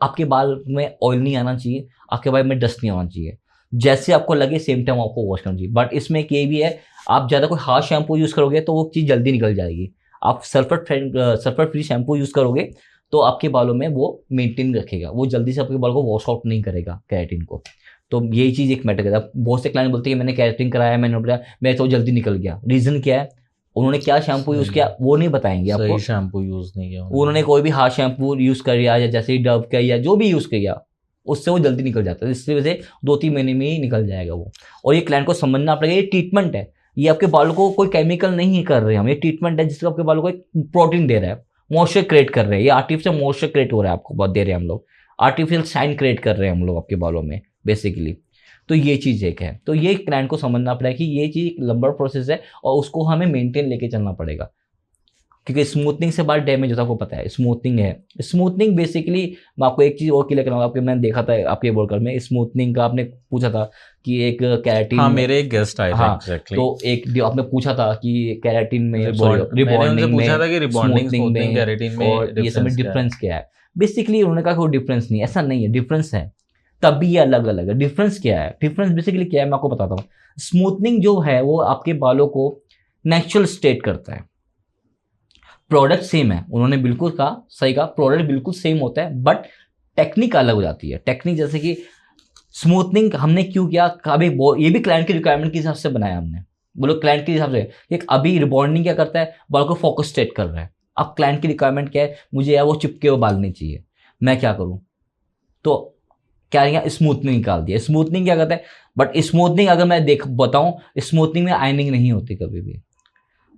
आपके बाल में ऑयल नहीं आना चाहिए, आपके बाल में डस्ट नहीं आना चाहिए, जैसे आपको लगे सेम टाइम आपको वॉश करना चाहिए। बट इसमें एक ये भी है, आप ज़्यादा कोई हार्ड शैम्पू यूज़ करोगे तो वो चीज़ जल्दी निकल जाएगी। आप सल्फर फ्री शैम्पू यूज़ करोगे तो आपके बालों में वो मेंटेन रखेगा, वो जल्दी से आपके बालों को वॉश आउट नहीं करेगा केराटिन को। तो यही चीज़ एक मैटर करता है। बहुत से क्लाइंट बोलते हैं कि मैंने केराटिन कराया, मैंने बोला मैं तो जल्दी निकल गया। रीज़न क्या है, उन्होंने क्या शैम्पू यूज़ किया वो नहीं बताएंगे आपको। सही शैम्पू यूज़ नहीं किया उन्होंने कोई भी हार्ड शैम्पू यूज़ कर लिया या जैसे डव का या जो भी यूज़ किया, उससे वो जल्दी निकल जाता है। इसकी वजह से 2-3 महीने में ही निकल जाएगा वो। और ये क्लाइंट को समझना पड़ेगा, ये ट्रीटमेंट है, ये आपके बालों को कोई केमिकल नहीं कर रहे हम, ये ट्रीटमेंट है जिससे आपके बालों को एक प्रोटीन दे रहा है, मॉइस्चर क्रिएट कर रहे हैं। ये आर्टिफिशियल मॉइस्चर क्रिएट हो रहा है, आपको बहुत दे रहे हैं हम लोग, आर्टिफिशियल शाइन क्रिएट कर रहे हैं हम लोग आपके बालों में बेसिकली। तो ये चीज़ एक है। तो ये क्लाइंट को समझना पड़ेगा कि ये चीज़ एक लंबा प्रोसेस है और उसको हमें मेंटेन लेके चलना पड़ेगा, क्योंकि स्मूथनिंग से बाल डैमेज होता है, आपको पता है। स्मूथनिंग है, स्मूथनिंग बेसिकली मैं आपको एक चीज़ और क्लियर कराऊंगा। आपके मैंने देखा था आपके बोलकर में स्मूथनिंग का, आपने पूछा था कि एक कैराटिन, हाँ मेरे एक गेस्ट आए थे हाँ exactly. तो एक आपने पूछा था कि कैराटिन में मैंने पूछा था कि रिबॉन्डिंग स्मूथनिंग कैराटिन में और ये सब में डिफरेंस क्या है। बेसिकली उन्होंने कहा कोई डिफरेंस नहीं, ऐसा नहीं है, डिफरेंस है, तब भी ये अलग अलग है। डिफरेंस क्या है, डिफरेंस बेसिकली क्या है मैं आपको बताता हूँ। स्मूथनिंग जो है वो आपके बालों को नेचुरल स्टेट करता है, प्रोडक्ट सेम है, उन्होंने बिल्कुल कहा, सही कहा, प्रोडक्ट बिल्कुल सेम होता है, बट टेक्निक अलग हो जाती है। टेक्निक जैसे कि स्मूथनिंग हमने क्यों किया, अभी ये भी क्लाइंट की रिक्वायरमेंट के हिसाब से बनाया हमने। बोलो क्लाइंट के हिसाब से, एक अभी रिबॉन्डिंग क्या करता है, बाल को फोकस स्टेट कर रहा है। अब क्लाइंट की रिक्वायरमेंट क्या है, मुझे यार वो चिपके हुए बाल नहीं चाहिए, मैं क्या करूँ, तो क्या किया, स्मूथनिंग निकाल दिया। स्मूथनिंग क्या करता है, बट स्मूथनिंग अगर मैं बताऊं, स्मूथनिंग में आयनिंग नहीं होती कभी भी,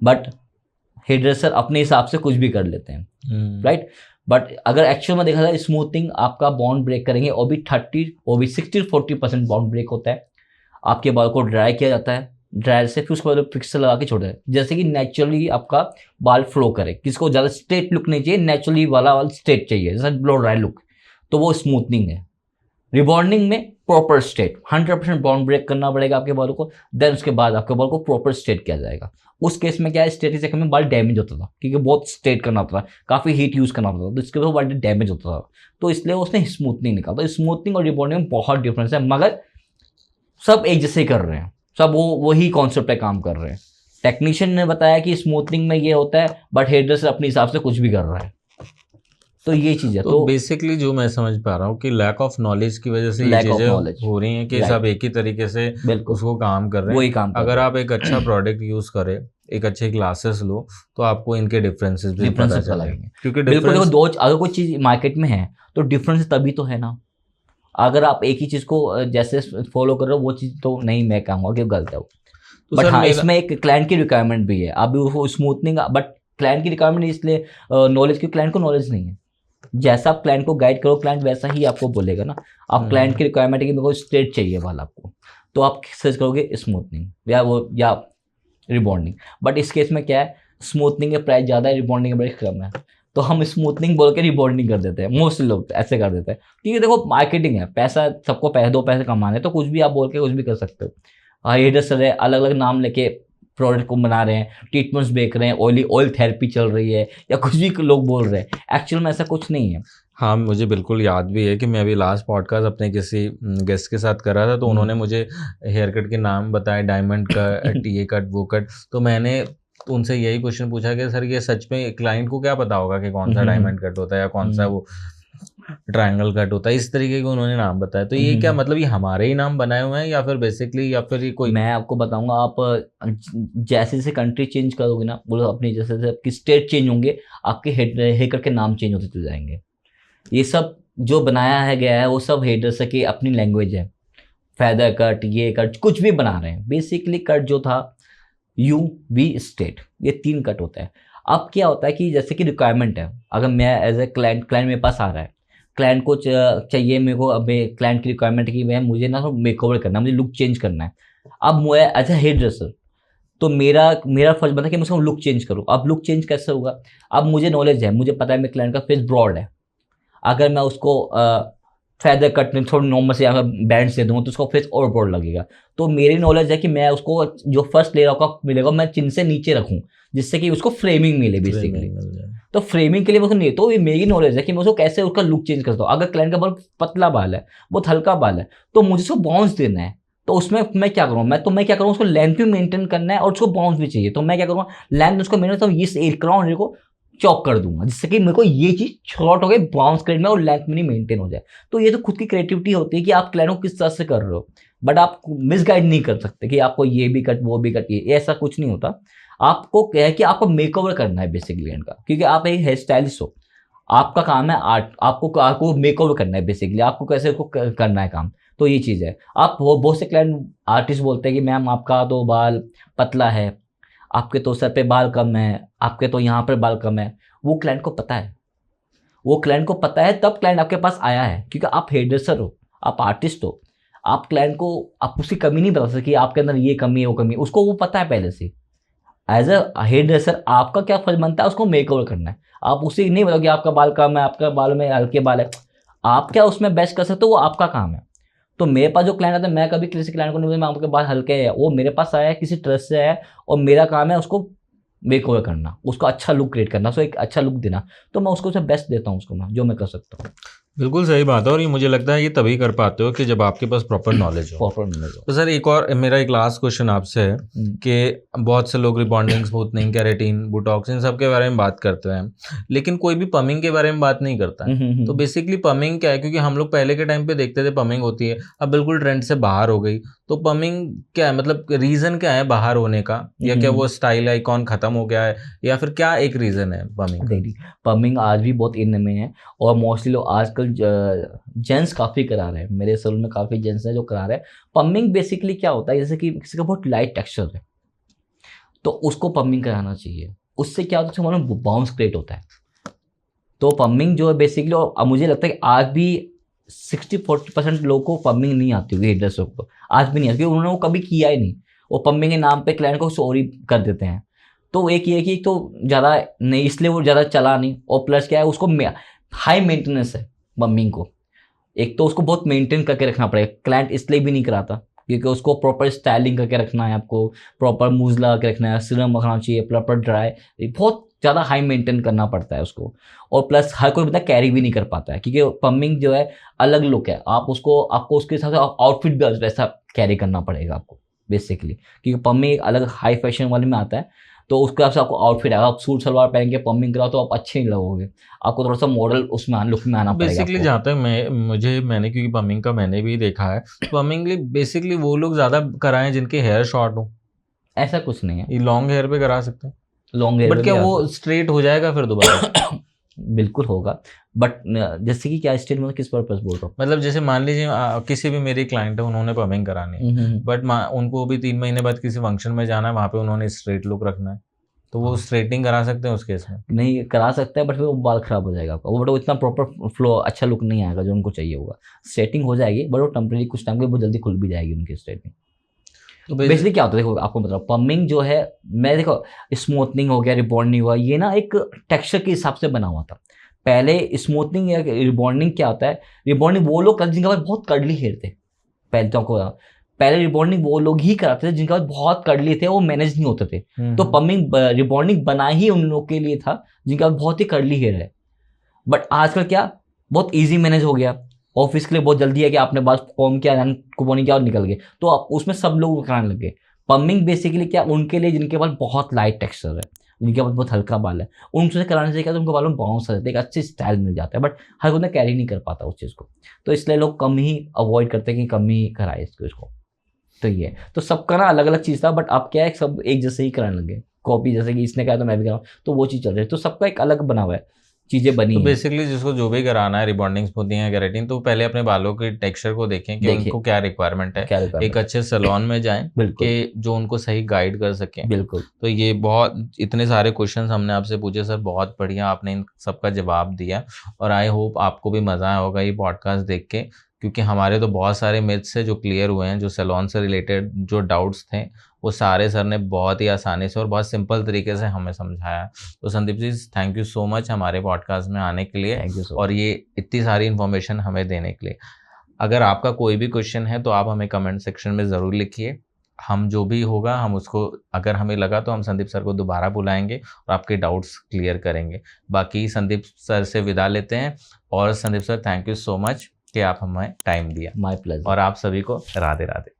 बट हेयर ड्रेसर अपने हिसाब से कुछ भी कर लेते हैं, राइट। बट अगर एक्चुअल में देखा जाए स्मूथनिंग आपका बॉन्ड ब्रेक करेंगे, और भी 60-40% बॉन्ड ब्रेक होता है। आपके बाल को ड्राई किया जाता है, ड्रायर से फिर उसके बाद फिक्सर लगा के छोड़ता है, जैसे कि नेचुरली आपका बाल फ्लो करे। किसको ज़्यादा स्ट्रेट लुक नहीं चाहिए, नेचुरली वाला स्ट्रेट चाहिए, जैसा ब्लो ड्राई लुक, तो वो स्मूथनिंग है। रिबॉन्डिंग में प्रॉपर स्टेट 100% बॉन्ड ब्रेक करना पड़ेगा आपके बालों को, देन उसके बाद आपके बाल को प्रॉपर स्ट्रेट किया जाएगा। उस केस में क्या है, स्ट्रेट के चक्कर में बाल डैमेज होता था, क्योंकि बहुत स्ट्रेट करना होता था, काफ़ी हीट यूज़ करना होता था, तो इसके वजह से बाल डैमेज होता था। तो इसलिए उसने स्मूथनिंग निकाला। तो स्मूथनिंग और रिबॉन्डिंग में बहुत डिफरेंस है, मगर सब एक जैसे ही कर रहे हैं, सब वही कॉन्सेप्ट पे काम कर रहे हैं। टेक्नीशियन ने बताया कि स्मूथनिंग में ये होता है, बट हेयर ड्रेसर अपने हिसाब से कुछ भी कर रहा है। तो ये चीज़ है। तो बेसिकली जो मैं समझ पा रहा हूँ कि लैक ऑफ नॉलेज की वजह से ये चीज़ें हो रही हैं कि सब एक ही तरीके से उसको काम कर रहे हैं। काम अगर आप एक अच्छा प्रोडक्ट यूज़ करें, एक अच्छे क्लासेस लो, तो आपको इनके डिफरेंसेस भी पता चलेंगे। क्योंकि बिल्कुल देखो, अगर कोई चीज़ मार्केट में है तो डिफरेंस तभी तो है ना। अगर आप एक ही चीज़ को जैसे फॉलो कर रहे हो, वो चीज़ तो नहीं, मैं कहूँगा कि गलत है वो। बट हाँ, इसमें एक क्लाइंट की रिक्वायरमेंट भी है। अभी वो स्मूथनिंग, बट क्लाइंट की रिक्वायरमेंट इसलिए नॉलेज, क्योंकि क्लाइंट को नॉलेज नहीं है। जैसा आप क्लाइंट को गाइड करो, क्लाइंट वैसा ही आपको बोलेगा ना। आप क्लाइंट की रिक्वायरमेंट है कि मेरे को स्ट्रेट चाहिए वाला आपको, तो आप सर्च करोगे स्मूथनिंग या रिबॉन्डिंग। बट इस केस में क्या है, स्मूथनिंग के प्राइस ज़्यादा है, रिबॉन्डिंग के प्राइस कम है, तो हम स्मूथनिंग बोल के रिबॉन्डिंग कर देते हैं। मोस्टली लोग ऐसे कर देते हैं, क्योंकि देखो मार्केटिंग है, पैसा सबको दो पैसे कमाने, तो कुछ भी आप बोल के कुछ भी कर सकते हो। हेयर ड्रेसर है, अलग अलग नाम लेके प्रोडक्ट को बना रहे हैं, ट्रीटमेंट्स बेच रहे हैं, ऑयल थेरेपी चल रही है, या कुछ भी लोग बोल रहे हैं। एक्चुअल में ऐसा कुछ नहीं है। हाँ, मुझे बिल्कुल याद भी है कि मैं अभी लास्ट पॉडकास्ट अपने किसी गेस्ट के साथ कर रहा था, तो उन्होंने मुझे हेयर कट के नाम बताए, डायमंड कट, ये कट, वो कट। तो मैंने उनसे यही क्वेश्चन पूछा कि सर ये सच में क्लाइंट को क्या पता होगा कि कौन सा डायमंड कट होता है या कौन सा वो ट्रायंगल कट होता है, इस तरीके के उन्होंने नाम बताया। तो ये क्या मतलब, ये हमारे ही नाम बनाए हुए हैं या फिर बेसिकली, या फिर ये कोई? मैं आपको बताऊंगा, आप जैसे जैसे कंट्री चेंज करोगे ना, बोलो अपनी जैसे जैसे आपकी स्टेट चेंज होंगे, आपके हेयर कट के नाम चेंज होते चले जाएंगे। ये सब जो बनाया है गया है वो सब हेयर ड्रेसर की अपनी लैंग्वेज है। फेदर कट, ये कट, कुछ भी बना रहे हैं। बेसिकली कट जो था यू वी स्टेट, ये 3 कट होता है। अब क्या होता है कि जैसे कि रिक्वायरमेंट है, अगर मैं एज ए क्लाइंट मेरे पास आ रहा है, क्लाइंट को चाहिए मेरे को, अब क्लाइंट की रिक्वायरमेंट की मुझे ना मेकओवर करना है, मुझे लुक चेंज करना है। अब मुझे एज ए हेयर ड्रेसर, तो मेरा फर्ज बनता है कि मैं उसका लुक चेंज करूँ। अब लुक चेंज कैसे होगा, अब मुझे नॉलेज है, मुझे पता है मेरे क्लाइंट का फेस ब्रॉड है, अगर मैं उसको फेदर कट में थोड़ी नॉर्मल से बैंड से दूँ तो उसका फेस और ब्रॉड लगेगा। तो मेरी नॉलेज है कि मैं उसको जो फर्स्ट लेयर का मिलेगा मैं चिन से नीचे रखूँ, जिससे कि उसको फ्रेमिंग मिले बेसिकली। तो फ्रेमिंग के लिए नहीं, तो ये मेरी नॉलेज है कि मैं उसको कैसे उसका लुक चेंज करता हूँ। अगर क्लाइंट का बहुत पतला बाल है, बहुत हल्का बाल है, तो मुझे उसको बाउंस देना है, तो उसमें मैं क्या करूँ, मैं क्या करूँ, उसको लेंथ भी मेंटेन करना है और उसको बाउंस भी चाहिए। तो मैं क्या करूँगा, लेंथ उसको मेंटेन, तो इस क्राउन को चॉप कर दूंगा, जिससे कि मेरे को ये चीज़ शॉर्ट हो गई बाउंस क्लाइंट में और लेंथ में नहीं मेंटेन हो जाए। तो ये तो खुद की क्रिएटिविटी होती है कि आप क्लाइंट को किस तरह से कर रहे हो, बट आप मिसगाइड नहीं कर सकते कि आपको ये भी कट वो भी कट, ये ऐसा कुछ नहीं होता। आपको क्या है कि आपको मेकओवर करना है बेसिकली क्लाइंट का, क्योंकि आप एक हेयर स्टाइलिस्ट हो, आपका काम है आर्ट, आपको मेकओवर करना है बेसिकली, आपको कैसे को करना है काम। तो ये चीज़ है। आप बहुत से क्लाइंट आर्टिस्ट बोलते हैं कि मैम आपका तो बाल पतला है, आपके तो सर पे बाल कम है, आपके तो यहाँ पर बाल कम है। वो क्लाइंट को पता है, वो क्लाइंट को पता है, तब क्लाइंट आपके पास आया है, क्योंकि आप हेयर ड्रेसर हो, आप आर्टिस्ट हो। आप क्लाइंट को आप उसकी कमी नहीं बता सकते कि आपके अंदर ये कमी है वो कमी है, उसको वो पता है पहले से। एज अ हेयर ड्रेसर आपका क्या फर्ज बनता है, उसको मेकओवर करना है। आप उसे नहीं बताओ कि आपका बाल कम है, आपका बाल में हल्के बाल है, आप क्या उसमें बेस्ट कर सकते हो, वो आपका काम है। तो मेरे पास जो क्लाइंट आता है, मैं कभी किसी क्लाइंट को नहीं बोलता मैं आपके बाल हल्के हैं, वो मेरे पास आया है किसी ट्रस्ट से है, और मेरा काम है उसको मेकओवर करना, उसको अच्छा लुक क्रिएट करना, उसको एक अच्छा लुक देना। तो मैं उसको बेस्ट देता हूँ, उसको मैं जो मैं कर सकता हूँ। बिल्कुल सही बात है, और ये मुझे लगता है ये तभी कर पाते हो कि जब आपके पास प्रॉपर नॉलेज हो। प्रॉपर नॉलेज हो। तो सर एक और मेरा एक लास्ट क्वेश्चन आपसे है कि बहुत से लोग रिबॉन्डिंग, स्मूथनिंग, केराटिन, बोटॉक्स इन सब के बारे में बात करते हैं, लेकिन कोई भी पमिंग के बारे में बात नहीं करता है। तो बेसिकली पमिंग क्या है? क्योंकि हम लोग पहले के टाइम पे देखते थे पमिंग होती है, अब बिल्कुल ट्रेंड से बाहर हो गई। तो पमिंग क्या है, मतलब रीजन क्या है बाहर होने का, या क्या वो स्टाइल आइकॉन खत्म हो गया है, या फिर क्या एक रीजन है पमिंग का? पमिंग आज भी बहुत इन में है, और मोस्टली लोग आजकल जेंट्स काफ़ी करा रहे हैं, मेरे सलून में काफ़ी जेंट्स हैं जो करा रहे हैं। पमिंग बेसिकली क्या होता है, जैसे कि किसी का बहुत लाइट टेक्सचर है तो उसको पमिंग कराना चाहिए। उससे क्या होता है, उससे बाउंस क्रिएट होता है। तो पमिंग जो है बेसिकली, और मुझे लगता है कि आज भी 60-40% लोगों को पमिंग नहीं आती होगी, हेयर ड्रेसर को आज भी नहीं आती, क्योंकि उन्होंने वो कभी किया ही नहीं। वो पमिंग के नाम पे क्लाइंट को सॉरी कर देते हैं। तो एक ये कि तो ज़्यादा नहीं, इसलिए वो ज़्यादा चला नहीं, और प्लस क्या है उसको हाई मेंटेनेंस है पमिंग को। एक तो उसको बहुत मेंटेन करके रखना पड़ेगा, क्लाइंट इसलिए भी नहीं कराता क्योंकि उसको प्रॉपर स्टाइलिंग करके रखना है, आपको प्रॉपर मूज लगा के रखना है, सीरम रखना चाहिए प्रॉपर ड्राई, बहुत ज़्यादा हाई मेंटेन करना पड़ता है उसको। और प्लस हर कोई बंदा कैरी भी नहीं कर पाता है, क्योंकि पम्मिंग जो है अलग लुक है, आपको उसके हिसाब से आउटफिट भी वैसा कैरी करना पड़ेगा आपको बेसिकली, क्योंकि पम्मिंग एक अलग हाई फैशन वाले में आता है। तो उसके हिसाब से आपको आउटफिट आएगा, आप सूट सलवार पहन के पम्मिंग कराओ तो आप अच्छे नहीं लगोगे, आपको थोड़ा सा मॉडल उसमें लुक में आना पड़ेगा। बेसिकली जहाँ तक मैंने क्योंकि पमिंग का मैंने भी देखा है, पमिंग बेसिकली वो लोग ज़्यादा कराएं जिनके हेयर शॉर्ट हो। ऐसा कुछ नहीं है, ये लॉन्ग हेयर पे करा सकते हैं, लॉन्ग हेयर बट क्या वो स्ट्रेट हो जाएगा फिर दोबारा? बिल्कुल होगा, बट जैसे कि क्या स्टेट में किस पर्पस बोल रहा हूँ, मतलब जैसे मान लीजिए किसी भी मेरी क्लाइंट है, उन्होंने पमिंग करानी है, बट उनको भी 3 महीने बाद किसी फंक्शन में जाना है, वहाँ पे उन्होंने स्ट्रेट लुक रखना है, तो वो स्ट्रेटिंग करा सकते हैं उस केस में? नहीं करा सकते हैं, बट फिर वो बाल खराब हो जाएगा आपका, बट वो इतना प्रॉपर फ्लो अच्छा लुक नहीं आएगा जो उनको चाहिए होगा। स्ट्रेटिंग हो जाएगी, बट वो टेम्परेरी कुछ टाइम के बहुत जल्दी खुल भी जाएगी उनकी स्ट्रेटिंग। तो बेसिकली क्या होता है, देखो आपको बताओ, पम्मिंग जो है, मैं देखो स्मूथनिंग हो गया, रिबॉन्डिंग हुआ, ये ना एक टेक्सचर के हिसाब से बना हुआ था। पहले स्मूथनिंग या रिबॉन्डिंग क्या होता है, रिबॉन्डिंग वो लोग जिनके पास बहुत कर्ली हेयर थे, पहले तो आपको पहले रिबॉन्डिंग वो लोग ही कराते थे जिनके पास बहुत कर्ली थे, वो मैनेज नहीं होते थे। तो पम्मिंग रिबॉन्डिंग बना ही उन लोगों के लिए था जिनके पास बहुत ही कर्ली हेयर है। बट आजकल क्या बहुत ईजी मैनेज हो गया, ऑफिस के लिए बहुत जल्दी है कि आपने बस कॉम किया, कुपोनी किया और निकल गए, तो आप उसमें सब लोग कराने लग गए। पम्मिंग बेसिकली क्या उनके लिए जिनके पास बहुत लाइट टेक्सचर है, जिनके पास बहुत हल्का बाल है, उनसे कराने से क्या तो उनके बालों में बाउंस आ जाता है, एक अच्छी स्टाइल मिल जाता है, बट हर कोई कैरी नहीं कर पाता उस चीज़ को। तो इसलिए लोग कम ही अवॉइड करते हैं कि कम ही कराए इसको। तो ये तो सबका ना अलग अलग चीज़ था, बट अब क्या है सब एक जैसे ही कराने लगे, कॉपी जैसे कि इसने कहा तो मैं भी कराऊँ, तो वो चीज़ चल रही है। तो सबका एक अलग बना हुआ है, चीज़ें बनी तो हैं। बेसिकली जिसको जो भी कराना है, रिबॉन्डिंग, स्मूथिंग या केराटिन, तो पहले अपने बालों के टेक्सचर को देखें कि उनको क्या रिक्वायरमेंट है, क्या requirement एक अच्छे सैलून में जाएं बिल्कुल कि जो उनको सही गाइड कर सकें। बिल्कुल। तो ये बहुत इतने सारे क्वेश्चंस हमने आपसे पूछे सर, बहुत बढ़िया आपने इन सबका जवाब दिया, और आई होप आपको भी मज़ा आया होगा ये पॉडकास्ट देख के, क्योंकि हमारे तो बहुत सारे मिथ्स हैं जो क्लियर हुए हैं, जो सैलून से रिलेटेड जो डाउट्स थे वो सारे सर ने बहुत ही आसानी से और बहुत सिंपल तरीके से हमें समझाया। तो Sandeep ji, thank you so much हमारे पॉडकास्ट में आने के लिए और ये इतनी सारी इन्फॉर्मेशन हमें देने के लिए। अगर आपका कोई भी क्वेश्चन है तो आप हमें कमेंट सेक्शन में ज़रूर लिखिए, हम जो भी होगा हम उसको, अगर हमें लगा तो हम संदीप सर को दोबारा बुलाएंगे और आपके डाउट्स क्लियर करेंगे। बाकी संदीप सर से विदा लेते हैं, और Sandeep sir thank you so much कि आप हमें टाइम दिया। My pleasure. और आप सभी को राधे राधे।